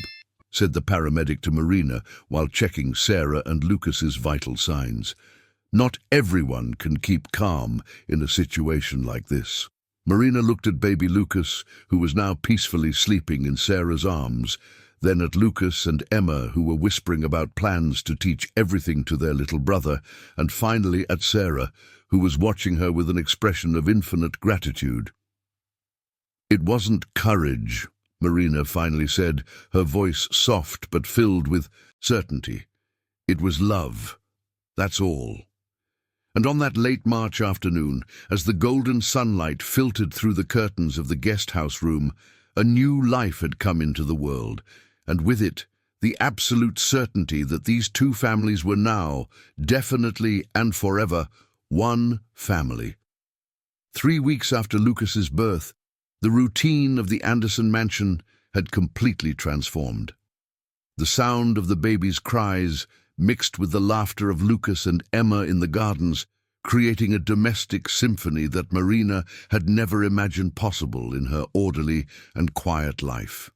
said the paramedic to Marina while checking Sarah and Lucas's vital signs. "Not everyone can keep calm in a situation like this." Marina looked at baby Lucas, who was now peacefully sleeping in Sarah's arms, then at Lucas and Emma, who were whispering about plans to teach everything to their little brother, and finally at Sarah, who was watching her with an expression of infinite gratitude. "It wasn't courage," Marina finally said, her voice soft but filled with certainty. "It was love. That's all." And on that late March afternoon, as the golden sunlight filtered through the curtains of the guest house room, a new life had come into the world, and with it, the absolute certainty that these two families were now, definitely and forever, one family. 3 weeks after Lucas's birth, the routine of the Anderson mansion had completely transformed. The sound of the baby's cries mixed with the laughter of Lucas and Emma in the gardens, creating a domestic symphony that Marina had never imagined possible in her orderly and quiet life.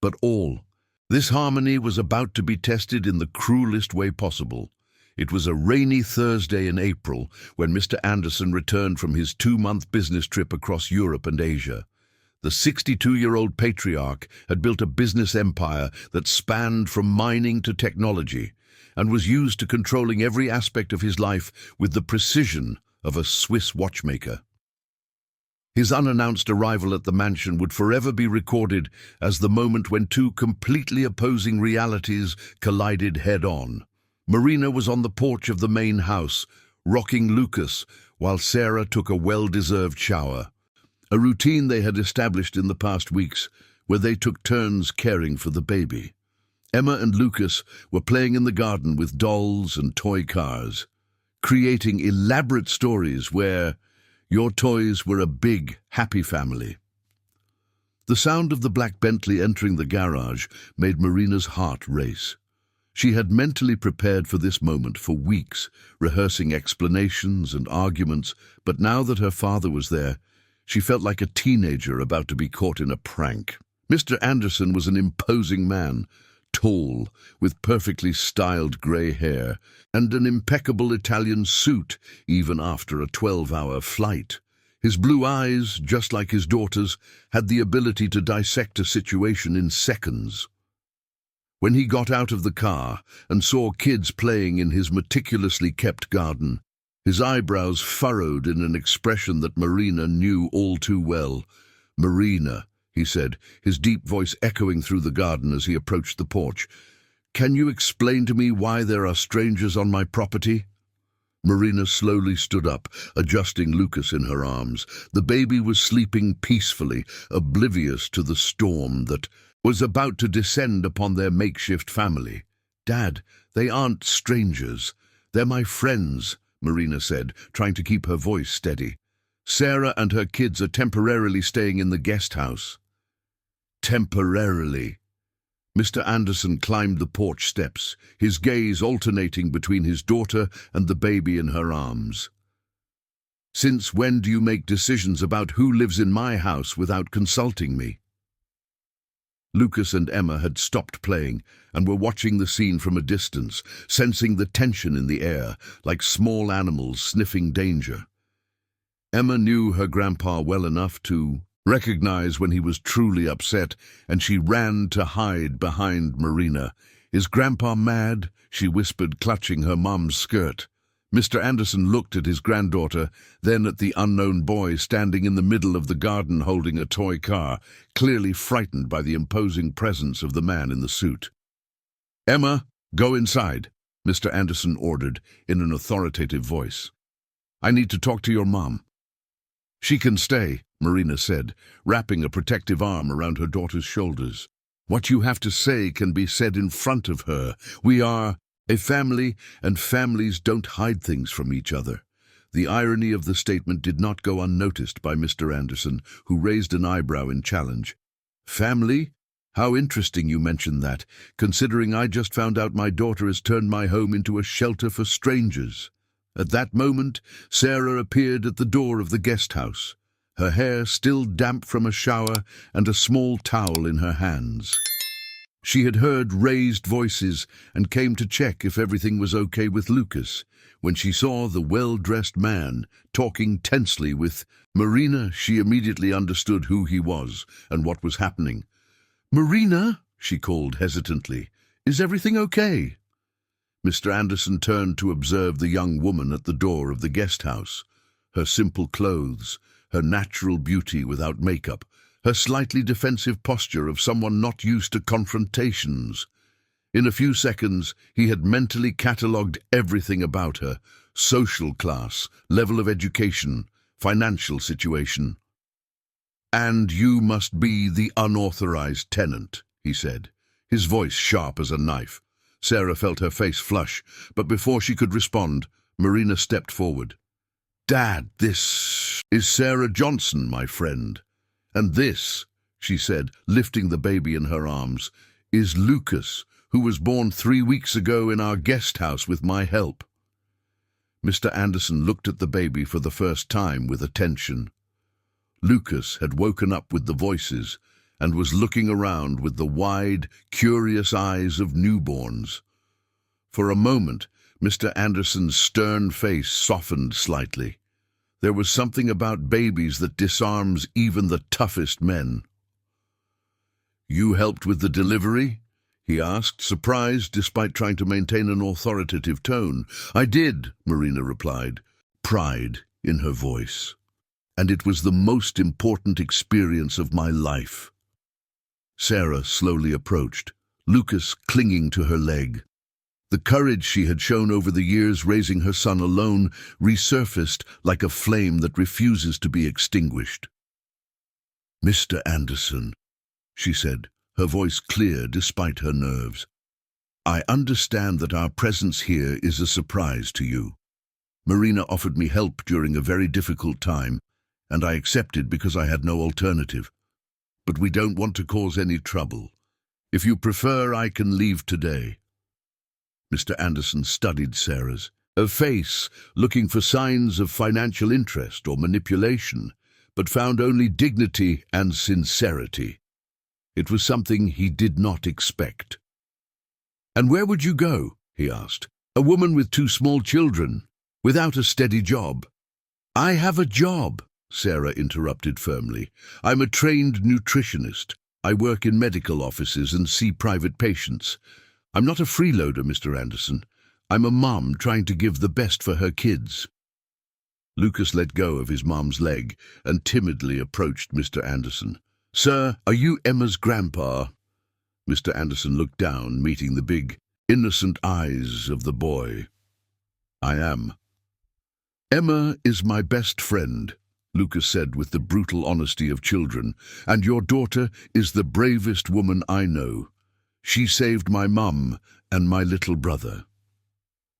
But all this harmony was about to be tested in the cruelest way possible. It was a rainy Thursday in April when Mr. Anderson returned from his 2-month business trip across Europe and Asia. The 62-year-old patriarch had built a business empire that spanned from mining to technology and was used to controlling every aspect of his life with the precision of a Swiss watchmaker. His unannounced arrival at the mansion would forever be recorded as the moment when two completely opposing realities collided head-on. Marina was on the porch of the main house, rocking Lucas, while Sarah took a well-deserved shower. A routine they had established in the past weeks, where they took turns caring for the baby. Emma and Lucas were playing in the garden with dolls and toy cars, creating elaborate stories where your toys were a big, happy family. The sound of the black Bentley entering the garage made Marina's heart race. She had mentally prepared for this moment for weeks, rehearsing explanations and arguments, but now that her father was there, she felt like a teenager about to be caught in a prank. Mr. Anderson was an imposing man, tall, with perfectly styled grey hair, and an impeccable Italian suit, even after a 12-hour flight. His blue eyes, just like his daughter's, had the ability to dissect a situation in seconds. When he got out of the car and saw kids playing in his meticulously kept garden, his eyebrows furrowed in an expression that Marina knew all too well. "Marina," he said, his deep voice echoing through the garden as he approached the porch, "can you explain to me why there are strangers on my property?" Marina slowly stood up, adjusting Lucas in her arms. The baby was sleeping peacefully, oblivious to the storm that was about to descend upon their makeshift family. "Dad, they aren't strangers. They're my friends," Marina said, trying to keep her voice steady. "Sarah and her kids are temporarily staying in the guest house." Temporarily. Mr. Anderson climbed the porch steps, his gaze alternating between his daughter and the baby in her arms. "Since when do you make decisions about who lives in my house without consulting me?" Lucas and Emma had stopped playing and were watching the scene from a distance, sensing the tension in the air, like small animals sniffing danger. Emma knew her grandpa well enough to recognize when he was truly upset, and she ran to hide behind Marina. "Is Grandpa mad?" she whispered, clutching her mom's skirt. Mr. Anderson looked at his granddaughter, then at the unknown boy standing in the middle of the garden holding a toy car, clearly frightened by the imposing presence of the man in the suit. "Emma, go inside," Mr. Anderson ordered in an authoritative voice. "I need to talk to your mom." "She can stay," Marina said, wrapping a protective arm around her daughter's shoulders. What you have to say can be said in front of her. We are a family, and families don't hide things from each other. The irony of the statement did not go unnoticed by Mr. Anderson, who raised an eyebrow in challenge. Family? How interesting you mention that, considering I just found out my daughter has turned my home into a shelter for strangers. At that moment, Sarah appeared at the door of the guest house, her hair still damp from a shower and a small towel in her hands. She had heard raised voices and came to check if everything was okay with Lucas. When she saw the well-dressed man talking tensely with Marina, she immediately understood who he was and what was happening. "Marina," she called hesitantly, "is everything okay?" Mr. Anderson turned to observe the young woman at the door of the guest house. Her simple clothes, her natural beauty without makeup, her slightly defensive posture of someone not used to confrontations. In a few seconds, he had mentally catalogued everything about her: social class, level of education, financial situation. "And you must be the unauthorized tenant," he said, his voice sharp as a knife. Sarah felt her face flush, but before she could respond, Marina stepped forward. "Dad, this is Sarah Johnson, my friend. And this," she said, lifting the baby in her arms, "is Lucas, who was born 3 weeks ago in our guest house with my help." Mr. Anderson looked at the baby for the first time with attention. Lucas had woken up with the voices and was looking around with the wide, curious eyes of newborns. For a moment, Mr. Anderson's stern face softened slightly. There was something about babies that disarms even the toughest men. "You helped with the delivery?" he asked, surprised despite trying to maintain an authoritative tone. "I did," Marina replied, pride in her voice. "And it was the most important experience of my life." Sarah slowly approached, Lucas clinging to her leg. The courage she had shown over the years raising her son alone resurfaced like a flame that refuses to be extinguished. "Mr. Anderson," she said, her voice clear despite her nerves, "I understand that our presence here is a surprise to you. Marina offered me help during a very difficult time, and I accepted because I had no alternative. But we don't want to cause any trouble. If you prefer, I can leave today." Mr. Anderson studied Sarah's, her face looking for signs of financial interest or manipulation, but found only dignity and sincerity. It was something he did not expect. "And where would you go?" he asked. "A woman with 2 small children, without a steady job." "I have a job," Sarah interrupted firmly. "I'm a trained nutritionist. I work in medical offices and see private patients. I'm not a freeloader, Mr. Anderson. I'm a mom trying to give the best for her kids." Lucas let go of his mom's leg and timidly approached Mr. Anderson. "Sir, are you Emma's grandpa?" Mr. Anderson looked down, meeting the big, innocent eyes of the boy. "I am." "Emma is my best friend," Lucas said with the brutal honesty of children, "and your daughter is the bravest woman I know. She saved my mum and my little brother."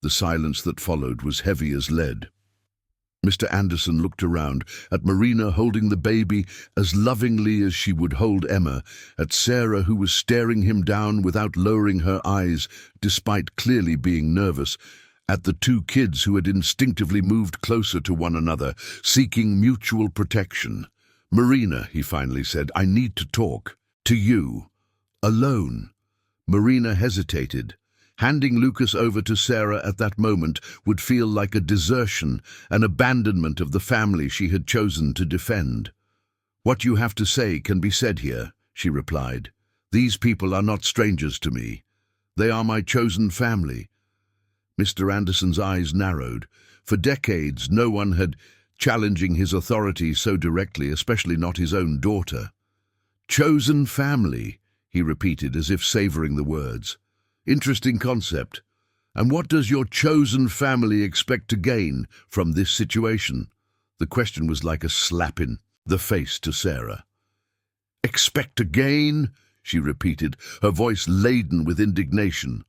The silence that followed was heavy as lead. Mr. Anderson looked around, at Marina holding the baby as lovingly as she would hold Emma, at Sarah who was staring him down without lowering her eyes, despite clearly being nervous, at the 2 kids who had instinctively moved closer to one another, seeking mutual protection. "Marina," he finally said, "I need to talk. To you. Alone." Marina hesitated. Handing Lucas over to Sarah at that moment would feel like a desertion, an abandonment of the family she had chosen to defend. "What you have to say can be said here," she replied. "These people are not strangers to me. They are my chosen family." Mr. Anderson's eyes narrowed. For decades, no one had challenging his authority so directly, especially not his own daughter. "Chosen family," he repeated as if savoring the words. "Interesting concept. And what does your chosen family expect to gain from this situation?" The question was like a slap in the face to Sarah. "Expect a gain?" she repeated, her voice laden with indignation.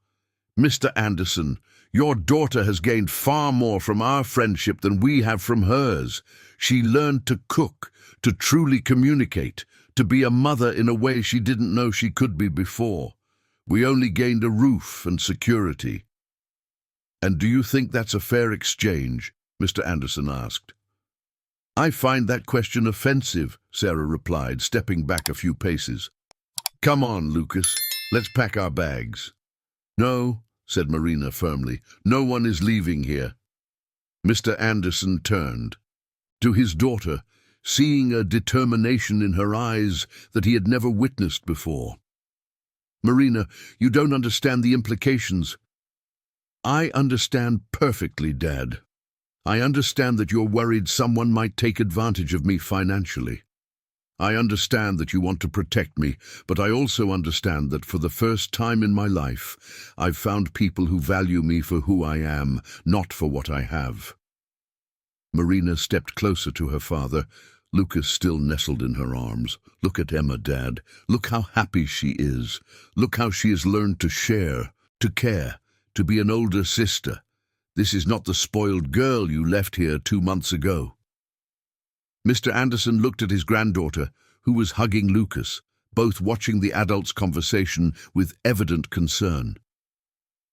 "Mr. Anderson, your daughter has gained far more from our friendship than we have from hers. She learned to cook, to truly communicate, to be a mother in a way she didn't know she could be before. We only gained a roof and security." "And do you think that's a fair exchange?" Mr. Anderson asked. "I find that question offensive," Sarah replied, stepping back a few paces. "Come on, Lucas, let's pack our bags." "No," said Marina firmly, "no one is leaving here." Mr. Anderson turned to his daughter, seeing a determination in her eyes that he had never witnessed before. "Marina, you don't understand the implications." "I understand perfectly, Dad. I understand that you're worried someone might take advantage of me financially. I understand that you want to protect me, but I also understand that for the first time in my life, I've found people who value me for who I am, not for what I have." Marina stepped closer to her father. Lucas still nestled in her arms. "Look at Emma, Dad. Look how happy she is. Look how she has learned to share, to care, to be an older sister. This is not the spoiled girl you left here 2 months ago." Mr. Anderson looked at his granddaughter, who was hugging Lucas, both watching the adults' conversation with evident concern.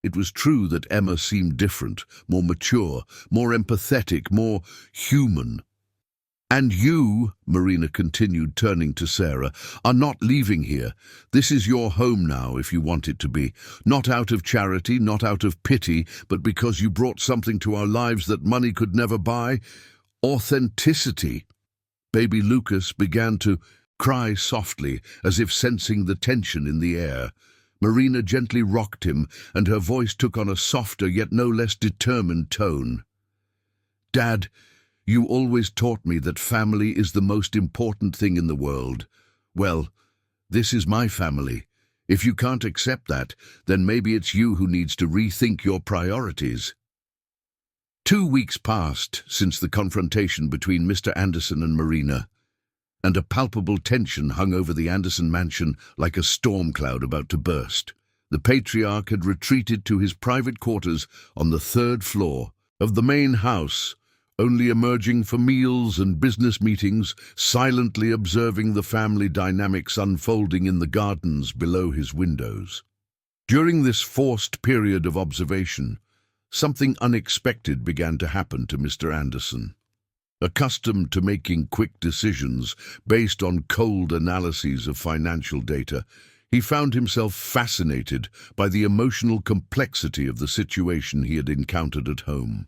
It was true that Emma seemed different, more mature, more empathetic, more human. "And you," Marina continued, turning to Sarah, "are not leaving here. This is your home now, if you want it to be. Not out of charity, not out of pity, but because you brought something to our lives that money could never buy. Authenticity." Baby Lucas began to cry softly, as if sensing the tension in the air. Marina gently rocked him, and her voice took on a softer yet no less determined tone. "Dad, you always taught me that family is the most important thing in the world. Well, this is my family. If you can't accept that, then maybe it's you who needs to rethink your priorities." 2 weeks passed since the confrontation between Mr. Anderson and Marina, and a palpable tension hung over the Anderson mansion like a storm cloud about to burst. The patriarch had retreated to his private quarters on the 3rd floor of the main house, only emerging for meals and business meetings, silently observing the family dynamics unfolding in the gardens below his windows. During this forced period of observation, something unexpected began to happen to Mr. Anderson. Accustomed to making quick decisions based on cold analyses of financial data, he found himself fascinated by the emotional complexity of the situation he had encountered at home.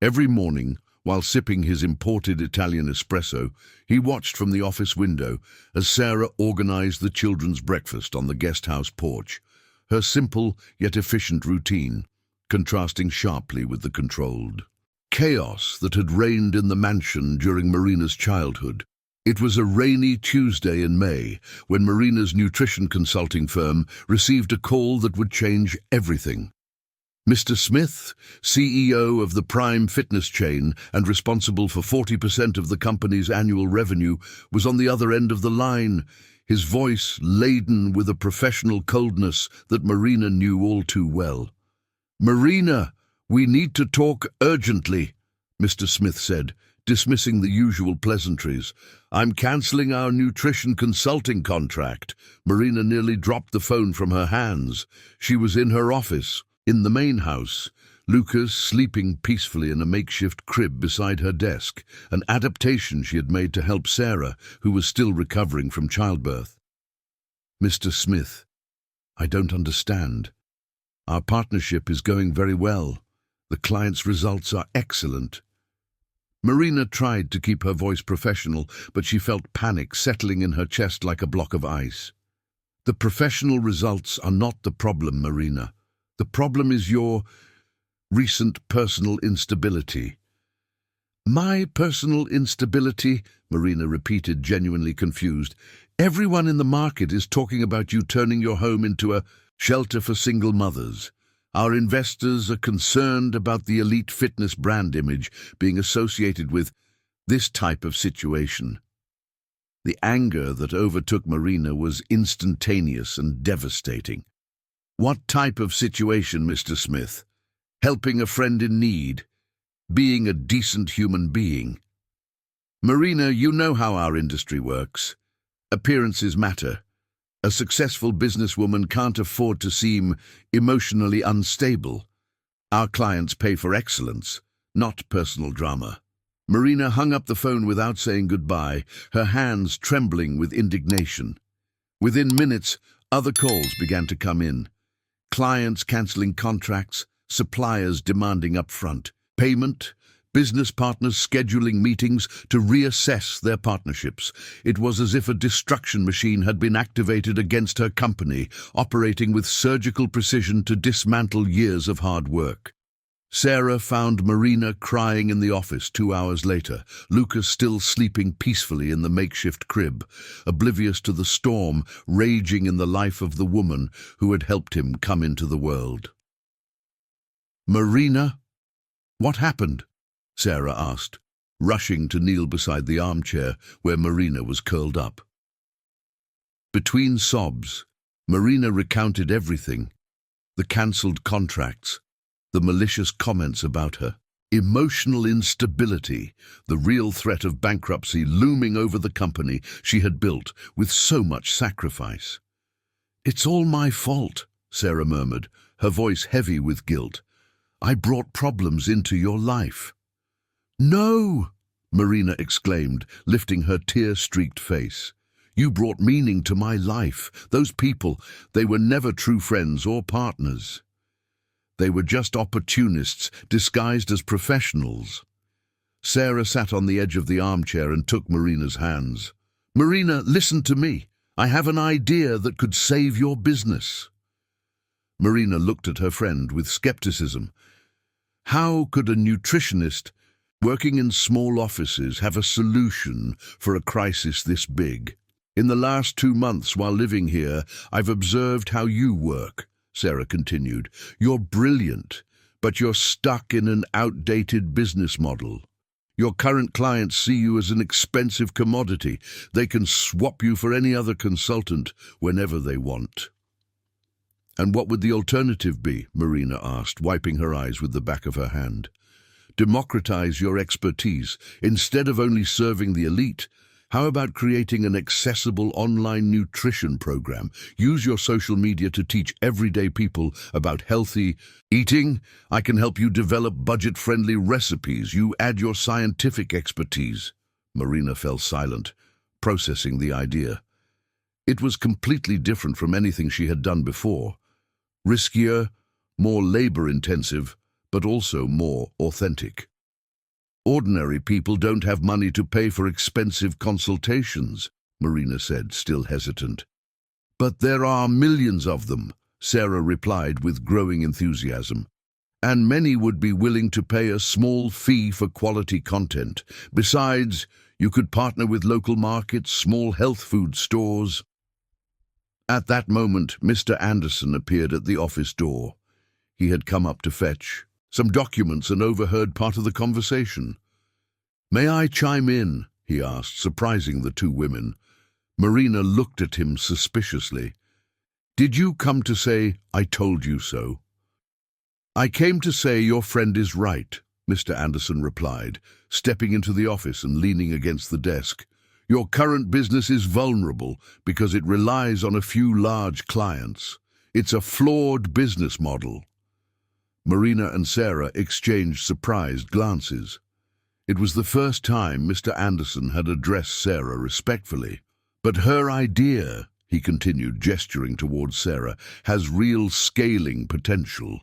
Every morning, while sipping his imported Italian espresso, he watched from the office window as Sarah organized the children's breakfast on the guest house porch, her simple yet efficient routine contrasting sharply with the controlled chaos that had reigned in the mansion during Marina's childhood. It was a rainy Tuesday in May when Marina's nutrition consulting firm received a call that would change everything. Mr. Smith, CEO of the Prime Fitness chain and responsible for 40% of the company's annual revenue, was on the other end of the line, his voice laden with a professional coldness that Marina knew all too well. "Marina, we need to talk urgently," Mr. Smith said, dismissing the usual pleasantries. "I'm cancelling our nutrition consulting contract." Marina nearly dropped the phone from her hands. She was in her office, in the main house, Lucas sleeping peacefully in a makeshift crib beside her desk, an adaptation she had made to help Sarah, who was still recovering from childbirth. "Mr. Smith, I don't understand. Our partnership is going very well. The client's results are excellent." Marina tried to keep her voice professional, but she felt panic settling in her chest like a block of ice. "The professional results are not the problem, Marina. The problem is your recent personal instability." "My personal instability?" Marina repeated, genuinely confused. "Everyone in the market is talking about you turning your home into a shelter for single mothers. Our investors are concerned about the elite fitness brand image being associated with This type of situation. The anger that overtook Marina was instantaneous and devastating. What type of situation, Mr. Smith? Helping a friend in need. Being a decent human being. Marina, you know how our industry works. Appearances matter. A successful businesswoman can't afford to seem emotionally unstable. Our clients pay for excellence, not personal drama. Marina hung up the phone without saying goodbye, her hands trembling with indignation. Within minutes, other calls began to come in. Clients cancelling contracts, suppliers demanding upfront payment, business partners scheduling meetings to reassess their partnerships. It was as if a destruction machine had been activated against her company, operating with surgical precision to dismantle years of hard work. Sarah found Marina crying in the office 2 hours later, Lucas still sleeping peacefully in the makeshift crib, oblivious to the storm raging in the life of the woman who had helped him come into the world. "Marina? What happened?" Sarah asked, rushing to kneel beside the armchair where Marina was curled up. Between sobs, Marina recounted everything: the cancelled contracts, the malicious comments about her, emotional instability, the real threat of bankruptcy looming over the company she had built with so much sacrifice. "It's all my fault," Sarah murmured, her voice heavy with guilt. "I brought problems into your life." "No!" Marina exclaimed, lifting her tear-streaked face. "You brought meaning to my life. Those people, they were never true friends or partners. They were just opportunists disguised as professionals." Sarah sat on the edge of the armchair and took Marina's hands. "Marina, listen to me. I have an idea that could save your business." Marina looked at her friend with skepticism. How could a nutritionist working in small offices have a solution for a crisis this big? "In the last 2 months while living here, I've observed how you work," Sarah continued. "You're brilliant, but you're stuck in an outdated business model. Your current clients see you as an expensive commodity. They can swap you for any other consultant whenever they want." "And what would the alternative be?" Marina asked, wiping her eyes with the back of her hand. "Democratize your expertise. Instead of only serving the elite, how about creating an accessible online nutrition program? Use your social media to teach everyday people about healthy eating. I can help you develop budget-friendly recipes. You add your scientific expertise." Marina fell silent, processing the idea. It was completely different from anything she had done before. Riskier, more labor-intensive, but also more authentic. "Ordinary people don't have money to pay for expensive consultations," Marina said, still hesitant. "But there are millions of them," Sarah replied with growing enthusiasm. "And many would be willing to pay a small fee for quality content. Besides, you could partner with local markets, small health food stores." At that moment, Mr. Anderson appeared at the office door. He had come up to fetch some documents and overheard part of the conversation. "May I chime in?" he asked, surprising the two women. Marina looked at him suspiciously. "Did you come to say, 'I told you so'?" "I came to say your friend is right," Mr. Anderson replied, stepping into the office and leaning against the desk. "Your current business is vulnerable because it relies on a few large clients. It's a flawed business model." Marina and Sarah exchanged surprised glances. It was the first time Mr. Anderson had addressed Sarah respectfully. "But her idea," he continued, gesturing towards Sarah, "has real scaling potential.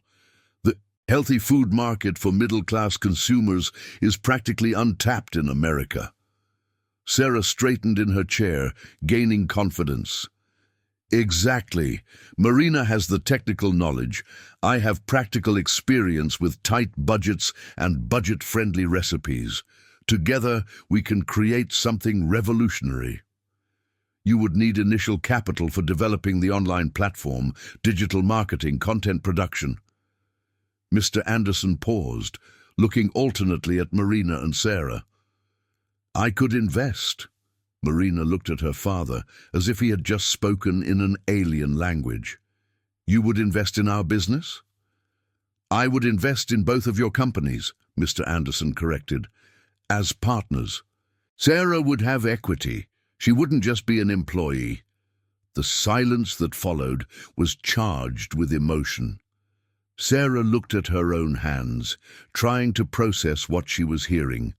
The healthy food market for middle-class consumers is practically untapped in America." Sarah straightened in her chair, gaining confidence. "Exactly. Marina has the technical knowledge. I have practical experience with tight budgets and budget-friendly recipes. Together, we can create something revolutionary." "You would need initial capital for developing the online platform, digital marketing, content production." Mr. Anderson paused, looking alternately at Marina and Sarah. I could invest. Marina looked at her father as if he had just spoken in an alien language. You would invest in our business? I would invest in both of your companies, Mr. Anderson corrected, as partners. Sarah would have equity. She wouldn't just be an employee. The silence that followed was charged with emotion. Sarah looked at her own hands, trying to process what she was hearing.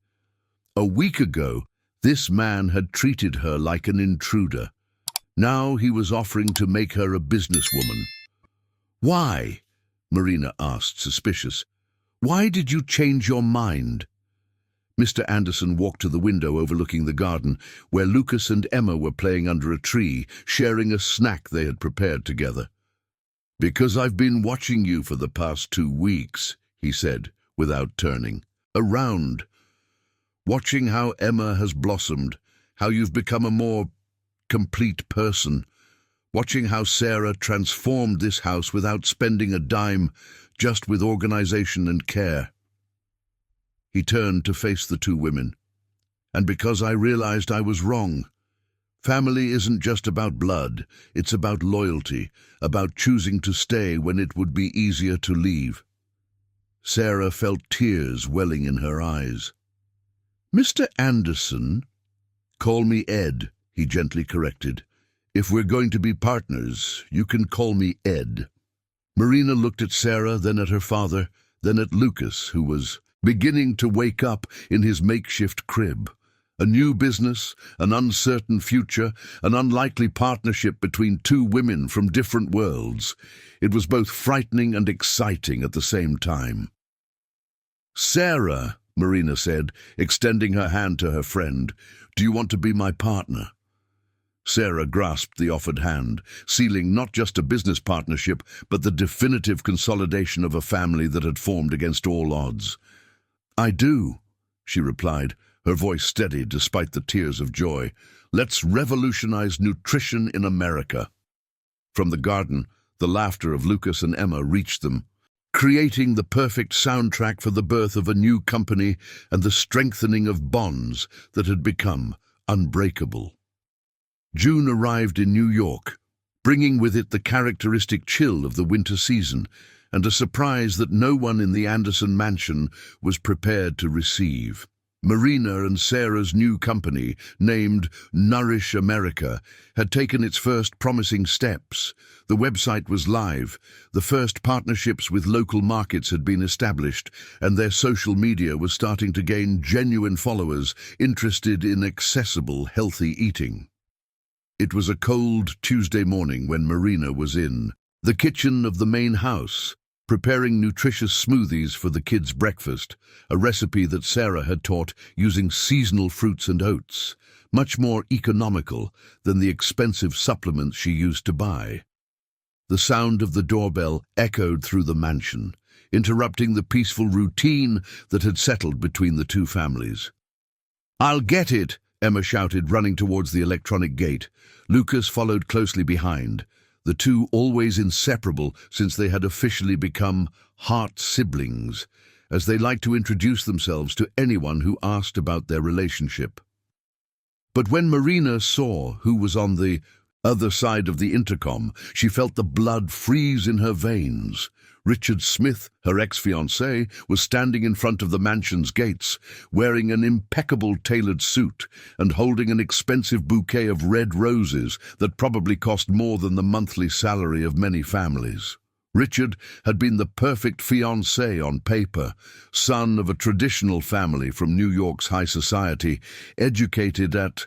A week ago, this man had treated her like an intruder. Now he was offering to make her a businesswoman. Why? Marina asked, suspicious. Why did you change your mind? Mr. Anderson walked to the window overlooking the garden, where Lucas and Emma were playing under a tree, sharing a snack they had prepared together. Because I've been watching you for the past 2 weeks, he said, without turning. Around. Watching how Emma has blossomed, how you've become a more complete person. Watching how Sarah transformed this house without spending a dime, just with organization and care. He turned to face the 2 women. And because I realized I was wrong. Family isn't just about blood, it's about loyalty, about choosing to stay when it would be easier to leave. Sarah felt tears welling in her eyes. Mr. Anderson, call me Ed, he gently corrected. If we're going to be partners, you can call me Ed. Marina looked at Sarah, then at her father, then at Lucas, who was beginning to wake up in his makeshift crib. A new business, an uncertain future, an unlikely partnership between 2 women from different worlds. It was both frightening and exciting at the same time. Sarah, Marina said, extending her hand to her friend, do you want to be my partner? Sarah grasped the offered hand, sealing not just a business partnership, but the definitive consolidation of a family that had formed against all odds. I do, she replied, her voice steady despite the tears of joy. Let's revolutionize nutrition in America. From the garden, the laughter of Lucas and Emma reached them, creating the perfect soundtrack for the birth of a new company and the strengthening of bonds that had become unbreakable. June arrived in New York, bringing with it the characteristic chill of the winter season and a surprise that no one in the Anderson mansion was prepared to receive. Marina and Sarah's new company, named Nourish America, had taken its first promising steps. The website was live, the first partnerships with local markets had been established, and their social media was starting to gain genuine followers interested in accessible, healthy eating. It was a cold Tuesday morning when Marina was in the kitchen of the main house, preparing nutritious smoothies for the kids' breakfast, a recipe that Sarah had taught using seasonal fruits and oats, much more economical than the expensive supplements she used to buy. The sound of the doorbell echoed through the mansion, interrupting the peaceful routine that had settled between the 2 families. I'll get it, Emma shouted, running towards the electronic gate. Lucas followed closely behind, the 2 always inseparable since they had officially become heart siblings, as they liked to introduce themselves to anyone who asked about their relationship. But when Marina saw who was on the other side of the intercom, she felt the blood freeze in her veins. Richard Smith, her ex-fiancé, was standing in front of the mansion's gates, wearing an impeccable tailored suit and holding an expensive bouquet of red roses that probably cost more than the monthly salary of many families. Richard had been the perfect fiancé on paper, son of a traditional family from New York's high society, educated at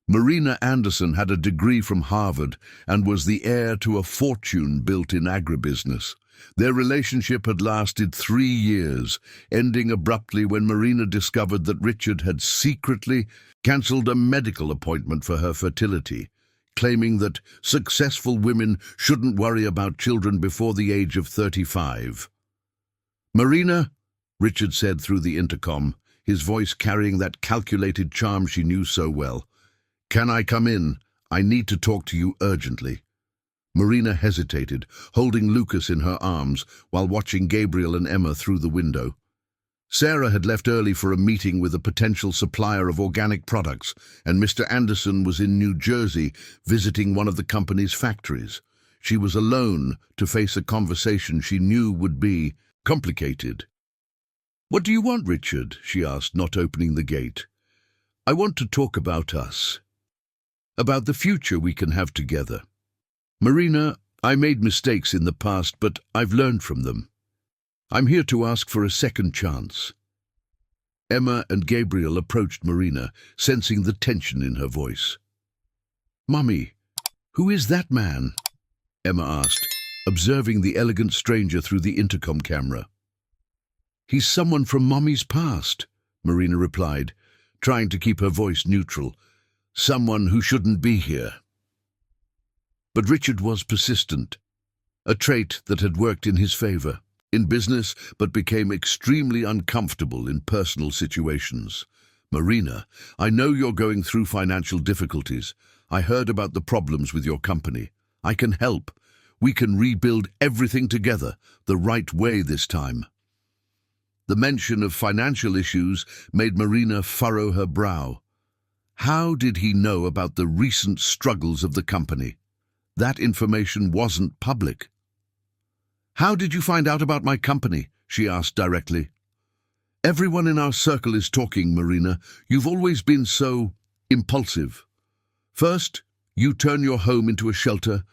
Marina Anderson had a degree from Harvard and was the heir to a fortune built in agribusiness. Their relationship had lasted 3 years, ending abruptly when Marina discovered that Richard had secretly cancelled a medical appointment for her fertility, claiming that successful women shouldn't worry about children before the age of 35. Marina, Richard said through the intercom, his voice carrying that calculated charm she knew so well. Can I come in? I need to talk to you urgently. Marina hesitated, holding Lucas in her arms while watching Gabriel and Emma through the window. Sarah had left early for a meeting with a potential supplier of organic products, and Mr. Anderson was in New Jersey visiting one of the company's factories. She was alone to face a conversation she knew would be complicated. "What do you want, Richard?" she asked, not opening the gate. "I want to talk about us. About the future we can have together. Marina, I made mistakes in the past, but I've learned from them. I'm here to ask for a second chance." Emma and Gabriel approached Marina, sensing the tension in her voice. "Mummy, who is that man?" Emma asked, observing the elegant stranger through the intercom camera. "He's someone from Mummy's past," Marina replied, trying to keep her voice neutral. "Someone who shouldn't be here." But Richard was persistent, a trait that had worked in his favor in business, but became extremely uncomfortable in personal situations. "Marina, I know you're going through financial difficulties. I heard about the problems with your company. I can help. We can rebuild everything together, the right way this time." The mention of financial issues made Marina furrow her brow. How did he know about the recent struggles of the company? That information wasn't public. "How did you find out about my company?" she asked directly. "Everyone in our circle is talking, Marina. You've always been so impulsive. First, you turn your home into a shelter,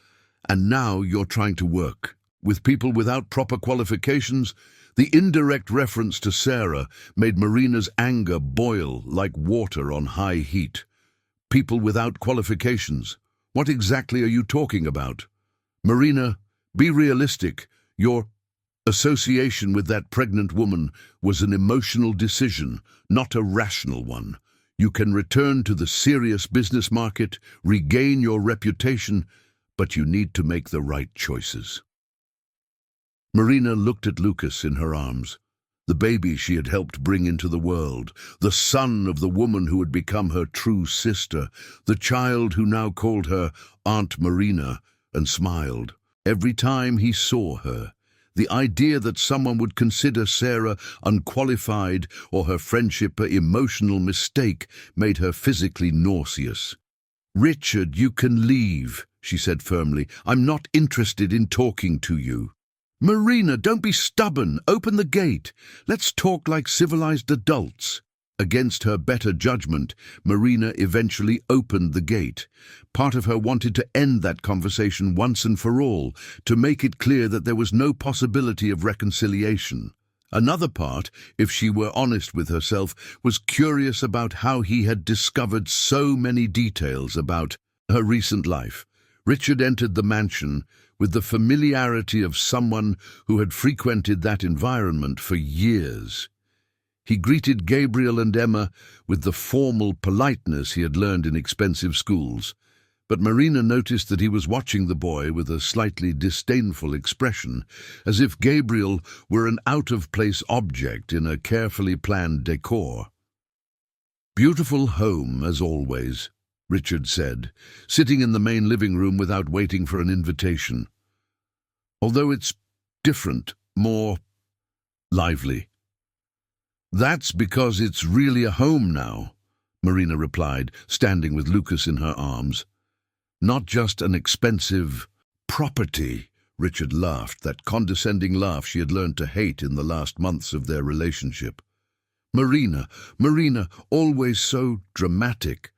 and now you're trying to work with people without proper qualifications." The indirect reference to Sarah made Marina's anger boil like water on high heat. People without qualifications. What exactly are you talking about? Marina, be realistic. Your association with that pregnant woman was an emotional decision, not a rational one. You can return to the serious business market, regain your reputation, but you need to make the right choices. Marina looked at Lucas in her arms, the baby she had helped bring into the world, the son of the woman who had become her true sister, the child who now called her Aunt Marina, and smiled every time he saw her. The idea that someone would consider Sarah unqualified or her friendship an emotional mistake made her physically nauseous. "Richard, you can leave," she said firmly. "I'm not interested in talking to you." "Marina, don't be stubborn. Open the gate. Let's talk like civilized adults." Against her better judgment, Marina eventually opened the gate. Part of her wanted to end that conversation once and for all, to make it clear that there was no possibility of reconciliation. Another part, if she were honest with herself, was curious about how he had discovered so many details about her recent life. Richard entered the mansion with the familiarity of someone who had frequented that environment for years. He greeted Gabriel and Emma with the formal politeness he had learned in expensive schools, but Marina noticed that he was watching the boy with a slightly disdainful expression, as if Gabriel were an out-of-place object in a carefully planned decor. "Beautiful home, as always," Richard said, sitting in the main living room without waiting for an invitation. "Although it's different, more lively." "That's because it's really a home now," Marina replied, standing with Lucas in her arms. "Not just an expensive property." Richard laughed, that condescending laugh she had learned to hate in the last months of their relationship. Marina, always so dramatic.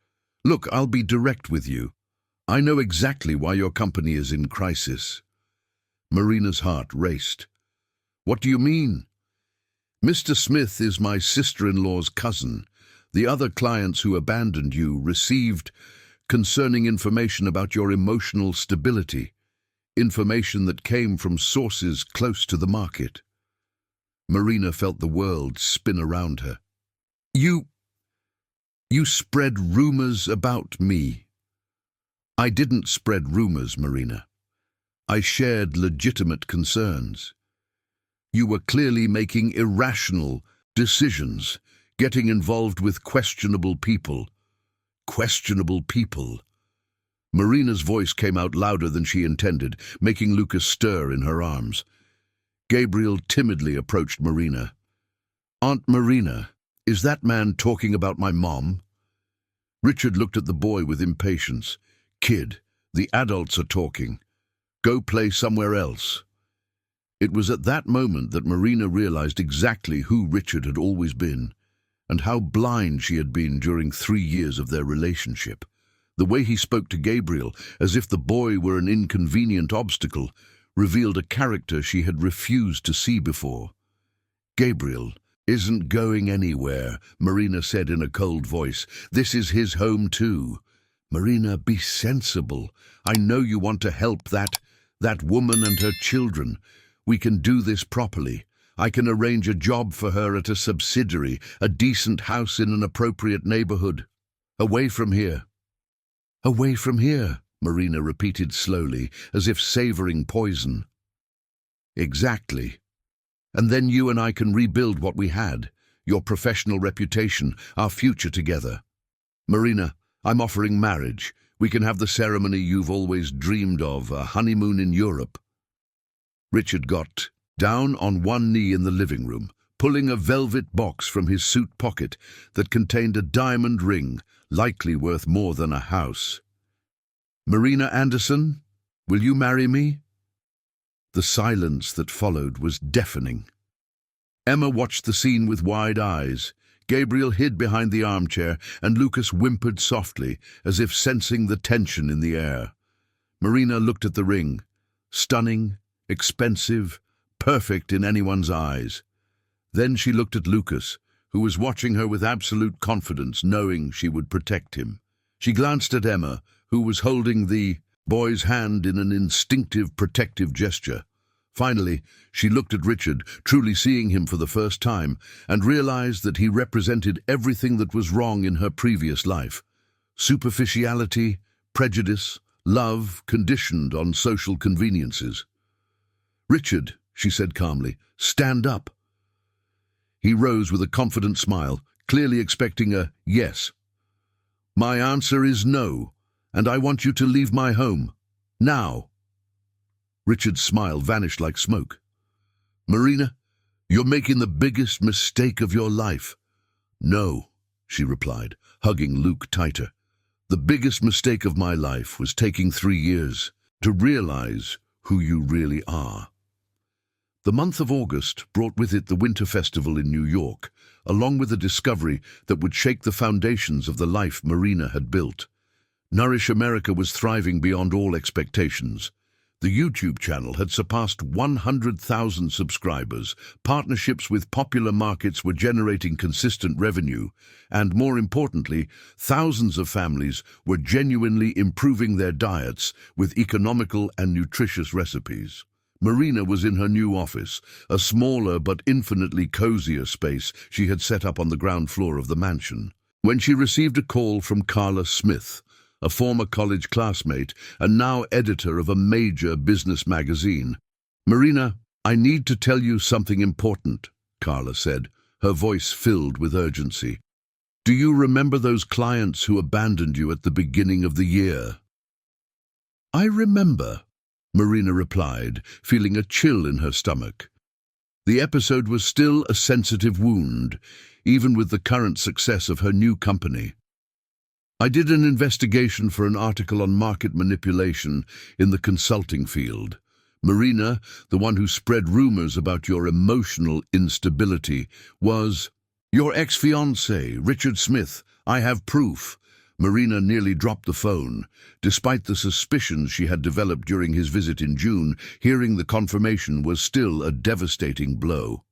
Look, I'll be direct with you. I know exactly why your company is in crisis." Marina's heart raced. "What do you mean?" "Mr. Smith is my sister-in-law's cousin. The other clients who abandoned you received concerning information about your emotional stability, information that came from sources close to the market." Marina felt the world spin around her. You spread rumors about me." "I didn't spread rumors, Marina. I shared legitimate concerns. You were clearly making irrational decisions, getting involved with questionable people." "Questionable people." Marina's voice came out louder than she intended, making Lucas stir in her arms. Gabriel timidly approached Marina. Aunt Marina, is that man talking about my mom? Richard looked at the boy with impatience. Kid, the adults are talking. Go play somewhere else. It was at that moment that Marina realized exactly who Richard had always been, and how blind she had been during 3 years of their relationship. The way he spoke to Gabriel, as if the boy were an inconvenient obstacle, revealed a character she had refused to see before. Gabriel isn't going anywhere, Marina said in a cold voice. This is his home too. Marina, be sensible. I know you want to help that woman and her children. We can do this properly. I can arrange a job for her at a subsidiary, a decent house in an appropriate neighborhood. Away from here. Away from here, Marina repeated slowly, as if savoring poison. Exactly. And then you and I can rebuild what we had, your professional reputation, our future together. Marina, I'm offering marriage. We can have the ceremony you've always dreamed of, a honeymoon in Europe. Richard got down on one knee in the living room, pulling a velvet box from his suit pocket that contained a diamond ring, likely worth more than a house. Marina Anderson, will you marry me? The silence that followed was deafening. Emma watched the scene with wide eyes. Gabriel hid behind the armchair, and Lucas whimpered softly, as if sensing the tension in the air. Marina looked at the ring. Stunning, expensive, perfect in anyone's eyes. Then she looked at Lucas, who was watching her with absolute confidence, knowing she would protect him. She glanced at Emma, who was holding the boy's hand in an instinctive protective gesture. Finally, she looked at Richard, truly seeing him for the first time, and realized that he represented everything that was wrong in her previous life. Superficiality, prejudice, love conditioned on social conveniences. Richard, she said calmly, stand up. He rose with a confident smile, clearly expecting a yes. My answer is no, and I want you to leave my home. Now. Richard's smile vanished like smoke. Marina, you're making the biggest mistake of your life. No, she replied, hugging Luke tighter. The biggest mistake of my life was taking 3 years to realize who you really are. The month of August brought with it the Winter Festival in New York, along with a discovery that would shake the foundations of the life Marina had built. Nourish America was thriving beyond all expectations. The YouTube channel had surpassed 100,000 subscribers, partnerships with popular markets were generating consistent revenue, and more importantly, thousands of families were genuinely improving their diets with economical and nutritious recipes. Marina was in her new office, a smaller but infinitely cozier space she had set up on the ground floor of the mansion, when she received a call from Carla Smith, a former college classmate and now editor of a major business magazine. Marina, I need to tell you something important, Carla said, her voice filled with urgency. Do you remember those clients who abandoned you at the beginning of the year? I remember, Marina replied, feeling a chill in her stomach. The episode was still a sensitive wound, even with the current success of her new company. I did an investigation for an article on market manipulation in the consulting field. Marina, the one who spread rumors about your emotional instability, was your ex-fiancé, Richard Smith. I have proof. Marina nearly dropped the phone. Despite the suspicions she had developed during his visit in June, hearing the confirmation was still a devastating blow.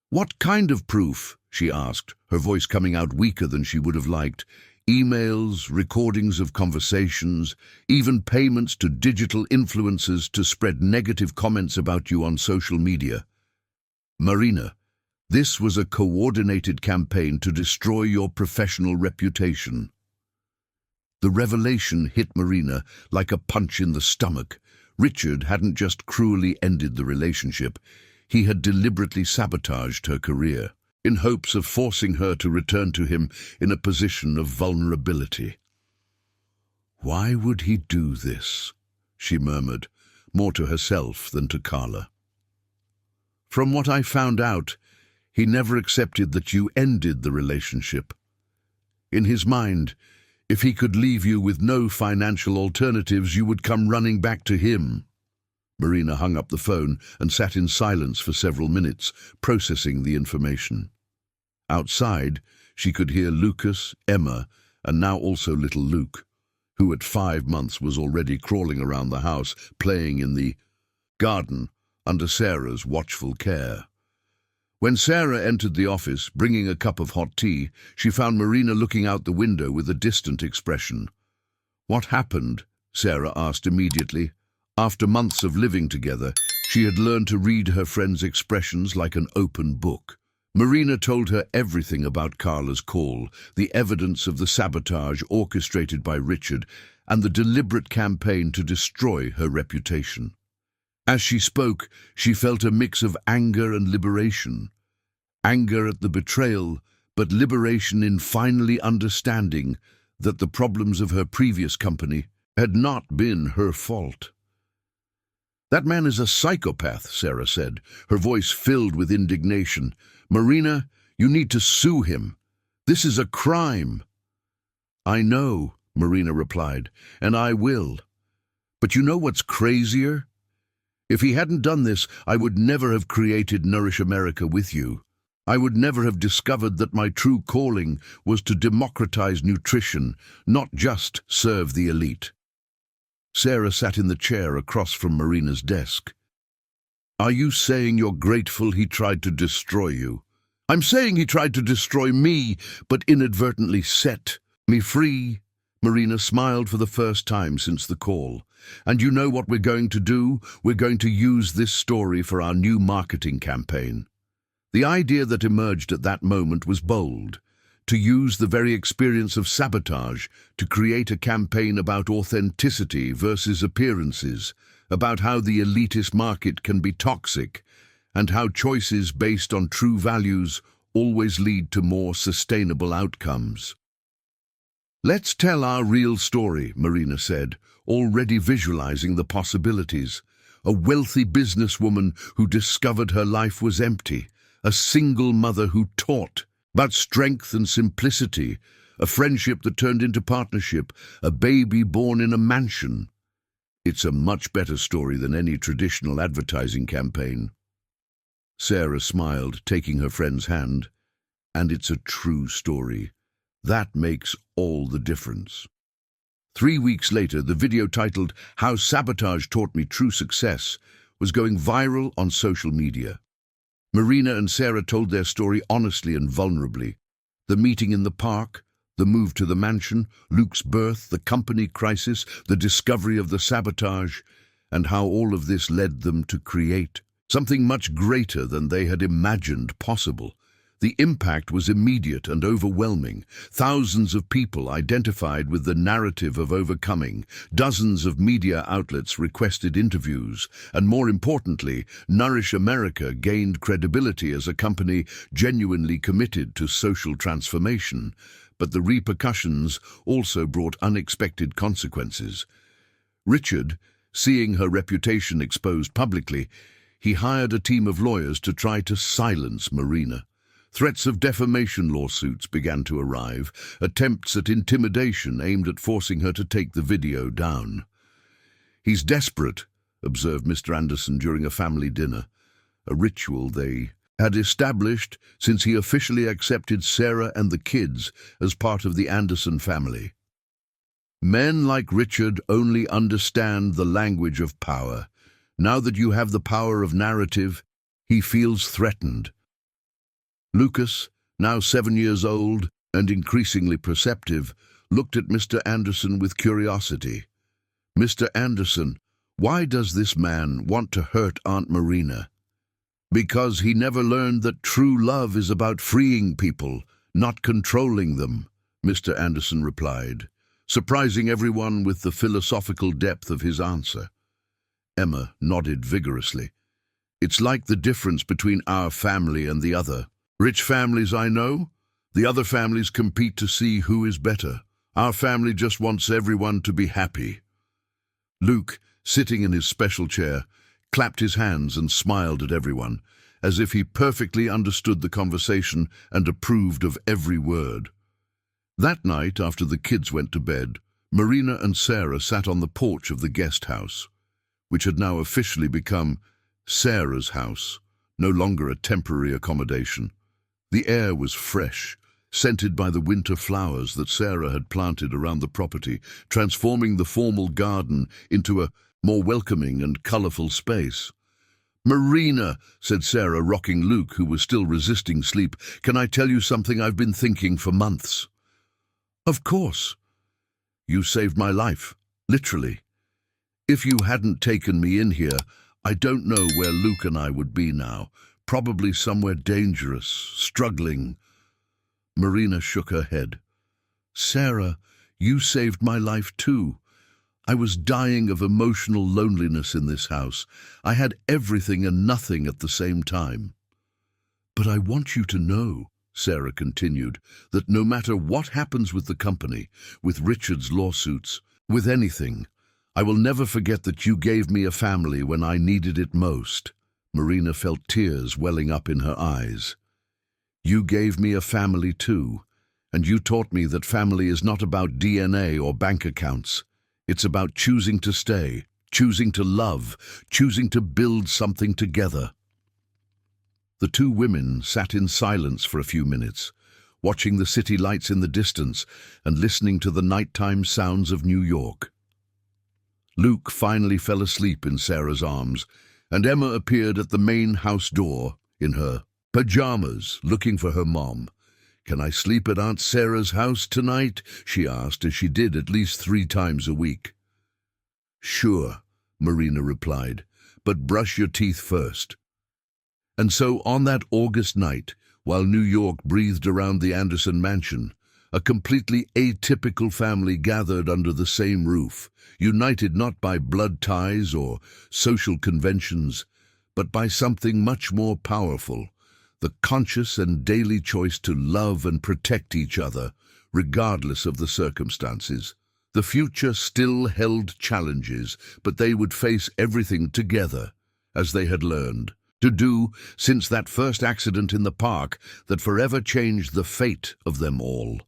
What kind of proof? She asked, her voice coming out weaker than she would have liked. Emails, recordings of conversations, even payments to digital influencers to spread negative comments about you on social media. Marina, this was a coordinated campaign to destroy your professional reputation. The revelation hit Marina like a punch in the stomach. Richard hadn't just cruelly ended the relationship, he had deliberately sabotaged her career, in hopes of forcing her to return to him in a position of vulnerability. Why would he do this? She murmured, more to herself than to Carla. From what I found out, He never accepted that you ended the relationship. In his mind, if he could leave you with no financial alternatives, you would come running back to him. Marina hung up the phone and sat in silence for several minutes, processing the information. Outside, she could hear Lucas, Emma, and now also little Luke, who at 5 months was already crawling around the house, playing in the garden under Sarah's watchful care. When Sarah entered the office, bringing a cup of hot tea, she found Marina looking out the window with a distant expression. "What happened?" Sarah asked immediately. After months of living together, she had learned to read her friend's expressions like an open book. Marina told her everything about Carla's call, the evidence of the sabotage orchestrated by Richard, and the deliberate campaign to destroy her reputation. As she spoke, she felt a mix of anger and liberation. Anger at the betrayal, but liberation in finally understanding that the problems of her previous company had not been her fault. "That man is a psychopath," Sarah said, her voice filled with indignation. "Marina, you need to sue him. This is a crime." "I know," Marina replied, "and I will. But you know what's crazier? If he hadn't done this, I would never have created Nourish America with you. I would never have discovered that my true calling was to democratize nutrition, not just serve the elite." Sarah sat in the chair across from Marina's desk. "Are you saying you're grateful he tried to destroy you?" "I'm saying he tried to destroy me, but inadvertently set me free." Marina smiled for the first time since the call. "And you know what we're going to do? We're going to use this story for our new marketing campaign." The idea that emerged at that moment was bold, to use the very experience of sabotage to create a campaign about authenticity versus appearances, about how the elitist market can be toxic, and how choices based on true values always lead to more sustainable outcomes. "Let's tell our real story," Marina said, already visualizing the possibilities. A wealthy businesswoman who discovered her life was empty, a single mother who taught about strength and simplicity, a friendship that turned into partnership, a baby born in a mansion. It's a much better story than any traditional advertising campaign. Sarah smiled, taking her friend's hand. "And it's a true story. That makes all the difference." 3 weeks later, the video titled "How Sabotage Taught Me True Success" was going viral on social media. Marina and Sarah told their story honestly and vulnerably. The meeting in the park, the move to the mansion, Luke's birth, the company crisis, the discovery of the sabotage, and how all of this led them to create something much greater than they had imagined possible. The impact was immediate and overwhelming. Thousands of people identified with the narrative of overcoming. Dozens of media outlets requested interviews. And more importantly, Nourish America gained credibility as a company genuinely committed to social transformation. But the repercussions also brought unexpected consequences. Richard, seeing her reputation exposed publicly, he hired a team of lawyers to try to silence Marina. Threats of defamation lawsuits began to arrive, attempts at intimidation aimed at forcing her to take the video down. "He's desperate," observed Mr. Anderson during a family dinner, a ritual they had established since he officially accepted Sarah and the kids as part of the Anderson family. "Men like Richard only understand the language of power. Now that you have the power of narrative, he feels threatened." Lucas, now 7 years old and increasingly perceptive, looked at Mr. Anderson with curiosity. "Mr. Anderson, why does this man want to hurt Aunt Marina?" "Because he never learned that true love is about freeing people, not controlling them," Mr. Anderson replied, surprising everyone with the philosophical depth of his answer. Emma nodded vigorously. "It's like the difference between our family and the other. Rich families I know, the other families compete to see who is better. Our family just wants everyone to be happy." Luke, sitting in his special chair, clapped his hands and smiled at everyone. as if he perfectly understood the conversation and approved of every word. That night, after the kids went to bed, Marina and Sarah sat on the porch of the guest house, which had now officially become Sarah's house, no longer a temporary accommodation. The air was fresh, scented by the winter flowers that Sarah had planted around the property, transforming the formal garden into a more welcoming and colourful space. "Marina," said Sarah, rocking Luke, who was still resisting sleep, "can I tell you something I've been thinking for months?" "Of course." "You saved my life, literally. If you hadn't taken me in here, I don't know where Luke and I would be now. Probably somewhere dangerous, struggling." Marina shook her head. "Sarah, you saved my life too. I was dying of emotional loneliness in this house. I had everything and nothing at the same time." "But I want you to know," Sarah continued, "that no matter what happens with the company, with Richard's lawsuits, with anything, I will never forget that you gave me a family when I needed it most." Marina felt tears welling up in her eyes. "You gave me a family too, and you taught me that family is not about DNA or bank accounts. It's about choosing to stay, choosing to love, choosing to build something together." The two women sat in silence for a few minutes, watching the city lights in the distance and listening to the nighttime sounds of New York. Luke finally fell asleep in Sarah's arms, and Emma appeared at the main house door in her pajamas, looking for her mom. "Can I sleep at Aunt Sarah's house tonight?" she asked, as she did at least 3 times a week. "Sure," Marina replied, "but brush your teeth first." And so on that August night, while New York breathed around the Anderson mansion, a completely atypical family gathered under the same roof, united not by blood ties or social conventions, but by something much more powerful: the conscious and daily choice to love and protect each other, regardless of the circumstances. The future still held challenges, but they would face everything together, as they had learned to do since that first accident in the park that forever changed the fate of them all.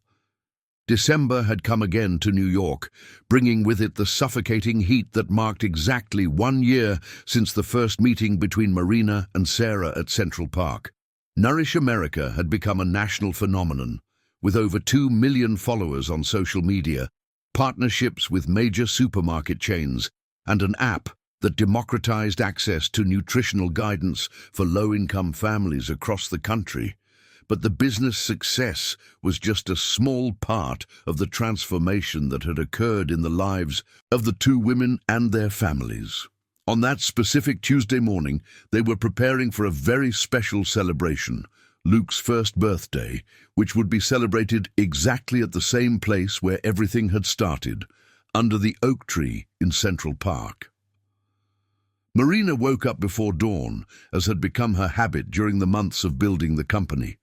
December had come again to New York, bringing with it the suffocating heat that marked exactly 1 year since the first meeting between Marina and Sarah at Central Park. Nourish America had become a national phenomenon, with over 2 million followers on social media, partnerships with major supermarket chains, and an app that democratized access to nutritional guidance for low-income families across the country. But the business success was just a small part of the transformation that had occurred in the lives of the two women and their families. On that specific Tuesday morning, they were preparing for a very special celebration, Luke's first birthday, which would be celebrated exactly at the same place where everything had started, under the oak tree in Central Park. Marina woke up before dawn, as had become her habit during the months of building the company.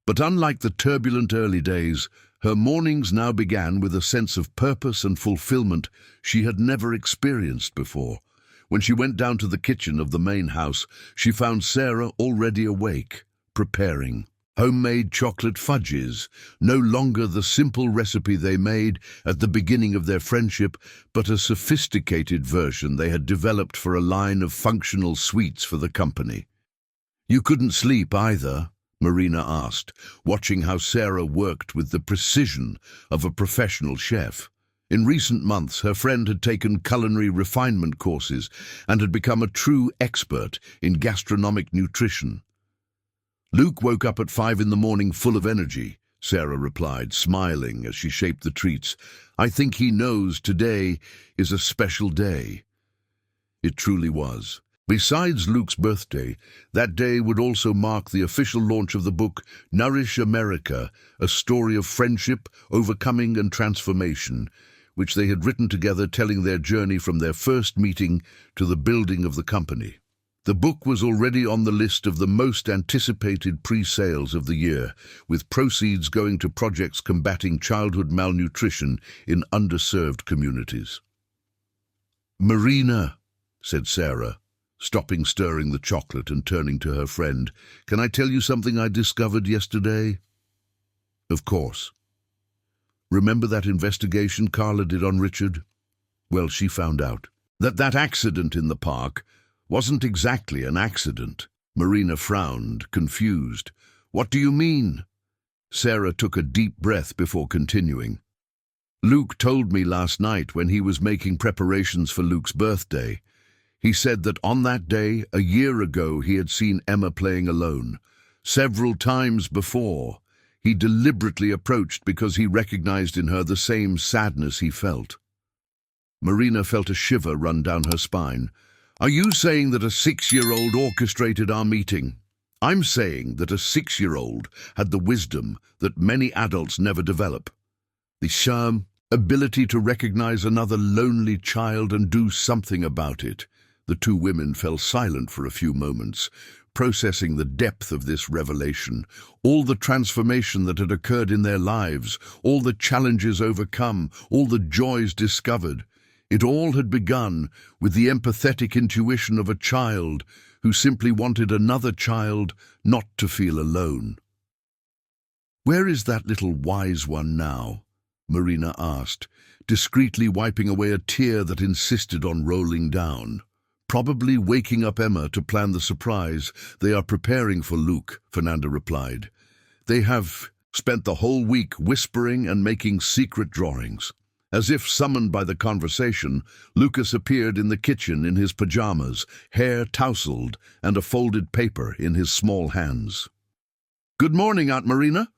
But unlike the turbulent early days, her mornings now began with a sense of purpose and fulfillment she had never experienced before. When she went down to the kitchen of the main house, she found Sarah already awake, preparing homemade chocolate fudges, no longer the simple recipe they made at the beginning of their friendship, but a sophisticated version they had developed for a line of functional sweets for the company. "You couldn't sleep either?" Marina asked, watching how Sarah worked with the precision of a professional chef. In recent months, her friend had taken culinary refinement courses and had become a true expert in gastronomic nutrition. "Luke woke up at 5 in the morning full of energy," Sarah replied, smiling as she shaped the treats. "I think he knows today is a special day." It truly was. Besides Luke's birthday, that day would also mark the official launch of the book Nourish America, a story of friendship, overcoming and transformation, which they had written together, telling their journey from their first meeting to the building of the company. The book was already on the list of the most anticipated pre-sales of the year, with proceeds going to projects combating childhood malnutrition in underserved communities. "Marina," said Sarah, stopping stirring the chocolate and turning to her friend. "Can I tell you something I discovered yesterday?" "Of course." "Remember that investigation Carla did on Richard? Well, she found out that accident in the park wasn't exactly an accident." Marina frowned, confused. "What do you mean?" Sarah took a deep breath before continuing. "Luke told me last night when he was making preparations for Luke's birthday. He said that on that day, a year ago, he had seen Emma playing alone. Several times before, he deliberately approached because he recognized in her the same sadness he felt." Marina felt a shiver run down her spine. "Are you saying that a 6-year-old orchestrated our meeting?" "I'm saying that a 6-year-old had the wisdom that many adults never develop. The charm, ability to recognize another lonely child and do something about it." The two women fell silent for a few moments, processing the depth of this revelation, all the transformation that had occurred in their lives, all the challenges overcome, all the joys discovered. It all had begun with the empathetic intuition of a child who simply wanted another child not to feel alone. "Where is that little wise one now?" Marina asked, discreetly wiping away a tear that insisted on rolling down. "Probably waking up Emma to plan the surprise they are preparing for Luke," Fernanda replied. "They have spent the whole week whispering and making secret drawings." As if summoned by the conversation, Lucas appeared in the kitchen in his pajamas, hair tousled and a folded paper in his small hands. "Good morning, Aunt Marina."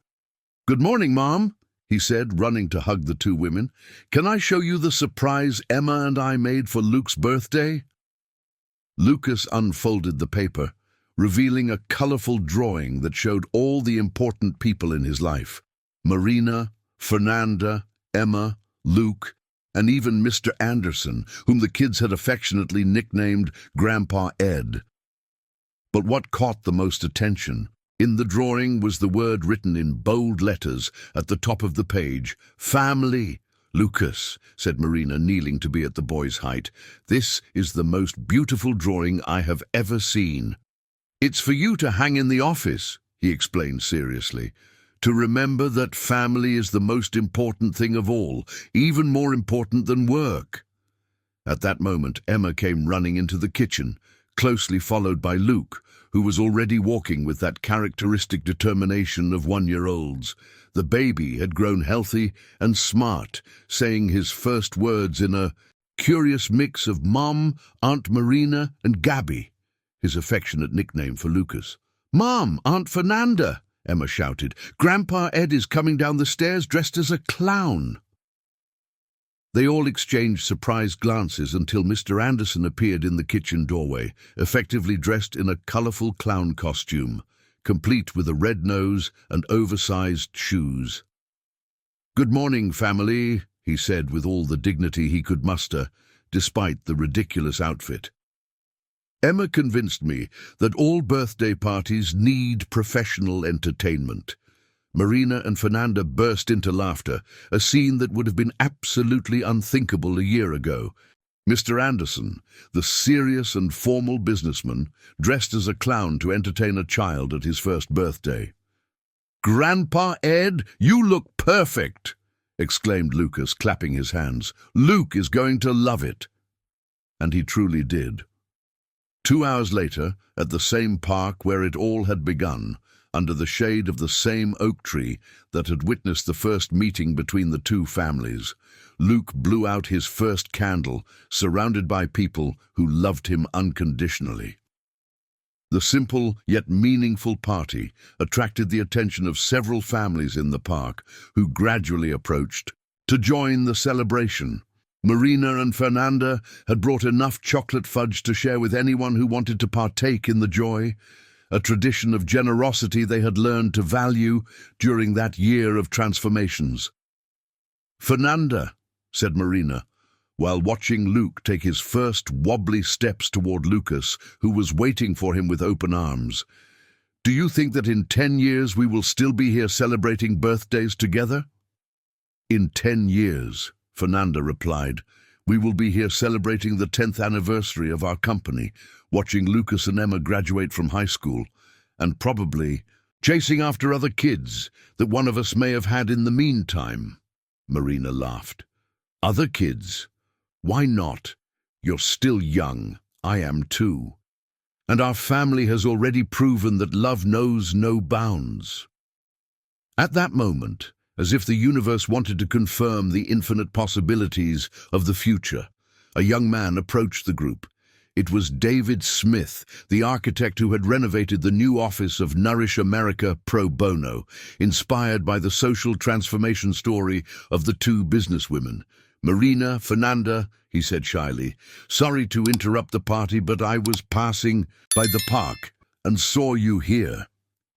"Good morning, Mom," he said, running to hug the two women. "Can I show you the surprise Emma and I made for Luke's birthday?" Lucas unfolded the paper, revealing a colorful drawing that showed all the important people in his life: Marina, Fernanda, Emma, Luke, and even Mr. Anderson, whom the kids had affectionately nicknamed Grandpa Ed. But what caught the most attention? In the drawing was the word written in bold letters at the top of the page: "Family." "Lucas," said Marina, kneeling to be at the boy's height, "this is the most beautiful drawing I have ever seen." "It's for you to hang in the office," he explained seriously. "To remember that family is the most important thing of all, even more important than work." At that moment, Emma came running into the kitchen, closely followed by Luke, who was already walking with that characteristic determination of 1-year-olds. The baby had grown healthy and smart, saying his first words in a curious mix of Mom, Aunt Marina, and Gabby, his affectionate nickname for Lucas. "Mom, Aunt Fernanda!" Emma shouted. "Grandpa Ed is coming down the stairs dressed as a clown." They all exchanged surprised glances until Mr. Anderson appeared in the kitchen doorway, effectively dressed in a colorful clown costume, complete with a red nose and oversized shoes. "Good morning, family," he said with all the dignity he could muster, despite the ridiculous outfit. "Emma convinced me that all birthday parties need professional entertainment." Marina and Fernanda burst into laughter, a scene that would have been absolutely unthinkable a year ago. Mr. Anderson, the serious and formal businessman, dressed as a clown to entertain a child at his first birthday. "Grandpa Ed, you look perfect!" exclaimed Lucas, clapping his hands. "Luke is going to love it." And he truly did. 2 hours later, at the same park where it all had begun, under the shade of the same oak tree that had witnessed the first meeting between the two families, Luke blew out his first candle, surrounded by people who loved him unconditionally. The simple yet meaningful party attracted the attention of several families in the park, who gradually approached to join the celebration. Marina and Fernanda had brought enough chocolate fudge to share with anyone who wanted to partake in the joy, a tradition of generosity they had learned to value during that year of transformations. "Fernanda," said Marina, while watching Luke take his first wobbly steps toward Lucas, who was waiting for him with open arms, "do you think that in 10 years we will still be here celebrating birthdays together?" "In 10 years," Fernanda replied, We will be here celebrating the 10th anniversary of our company, watching Lucas and Emma graduate from high school, and probably chasing after other kids that one of us may have had in the meantime." Marina laughed. "Other kids? Why not? You're still young. I am too. And our family has already proven that love knows no bounds." At that moment, as if the universe wanted to confirm the infinite possibilities of the future, a young man approached the group. It was David Smith, the architect who had renovated the new office of Nourish America Pro Bono, inspired by the social transformation story of the two businesswomen. "Marina, Fernanda," he said shyly, "sorry to interrupt the party, but I was passing by the park and saw you here."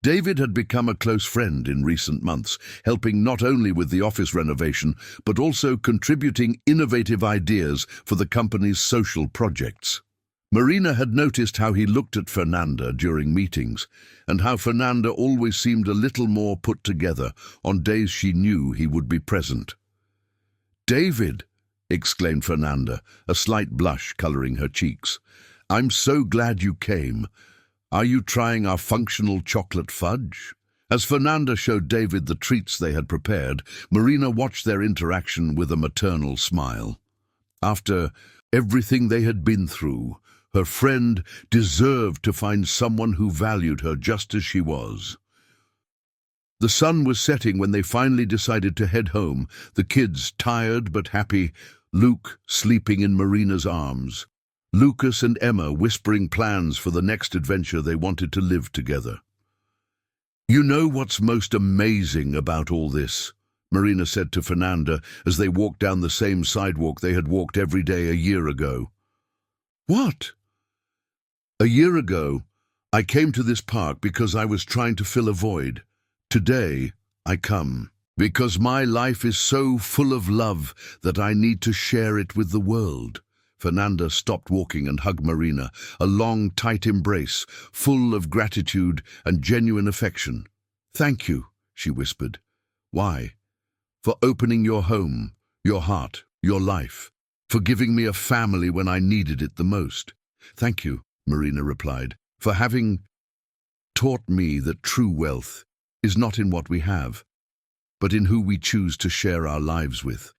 David had become a close friend in recent months, helping not only with the office renovation, but also contributing innovative ideas for the company's social projects. Marina had noticed how he looked at Fernanda during meetings, and how Fernanda always seemed a little more put together on days she knew he would be present. "David!" exclaimed Fernanda, a slight blush coloring her cheeks. "I'm so glad you came. Are you trying our functional chocolate fudge?" As Fernanda showed David the treats they had prepared, Marina watched their interaction with a maternal smile. After everything they had been through, her friend deserved to find someone who valued her just as she was. The sun was setting when they finally decided to head home, the kids tired but happy, Luke sleeping in Marina's arms, Lucas and Emma whispering plans for the next adventure they wanted to live together. "You know what's most amazing about all this?" Marina said to Fernanda as they walked down the same sidewalk they had walked every day a year ago. "What?" "A year ago, I came to this park because I was trying to fill a void. Today, I come because my life is so full of love that I need to share it with the world." Fernanda stopped walking and hugged Marina, a long, tight embrace, full of gratitude and genuine affection. "Thank you," she whispered. "Why?" "For opening your home, your heart, your life, for giving me a family when I needed it the most." "Thank you," Marina replied, "for having taught me that true wealth is not in what we have, but in who we choose to share our lives with."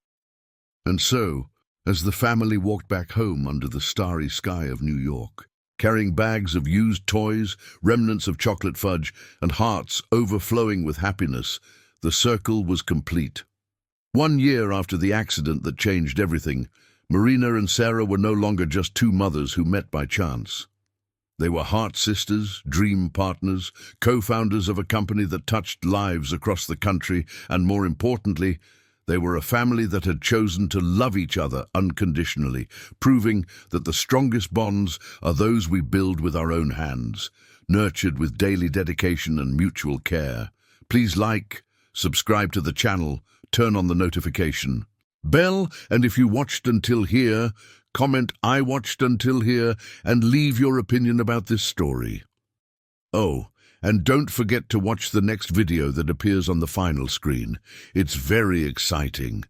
And so, as the family walked back home under the starry sky of New York, carrying bags of used toys, remnants of chocolate fudge, and hearts overflowing with happiness, the circle was complete. 1 year after the accident that changed everything, Marina and Sarah were no longer just two mothers who met by chance. They were heart sisters, dream partners, co-founders of a company that touched lives across the country, and more importantly, they were a family that had chosen to love each other unconditionally, proving that the strongest bonds are those we build with our own hands, nurtured with daily dedication and mutual care. Please like, subscribe to the channel, turn on the notification bell, and if you watched until here, comment "I watched until here" and leave your opinion about this story. Oh, and don't forget to watch the next video that appears on the final screen. It's very exciting.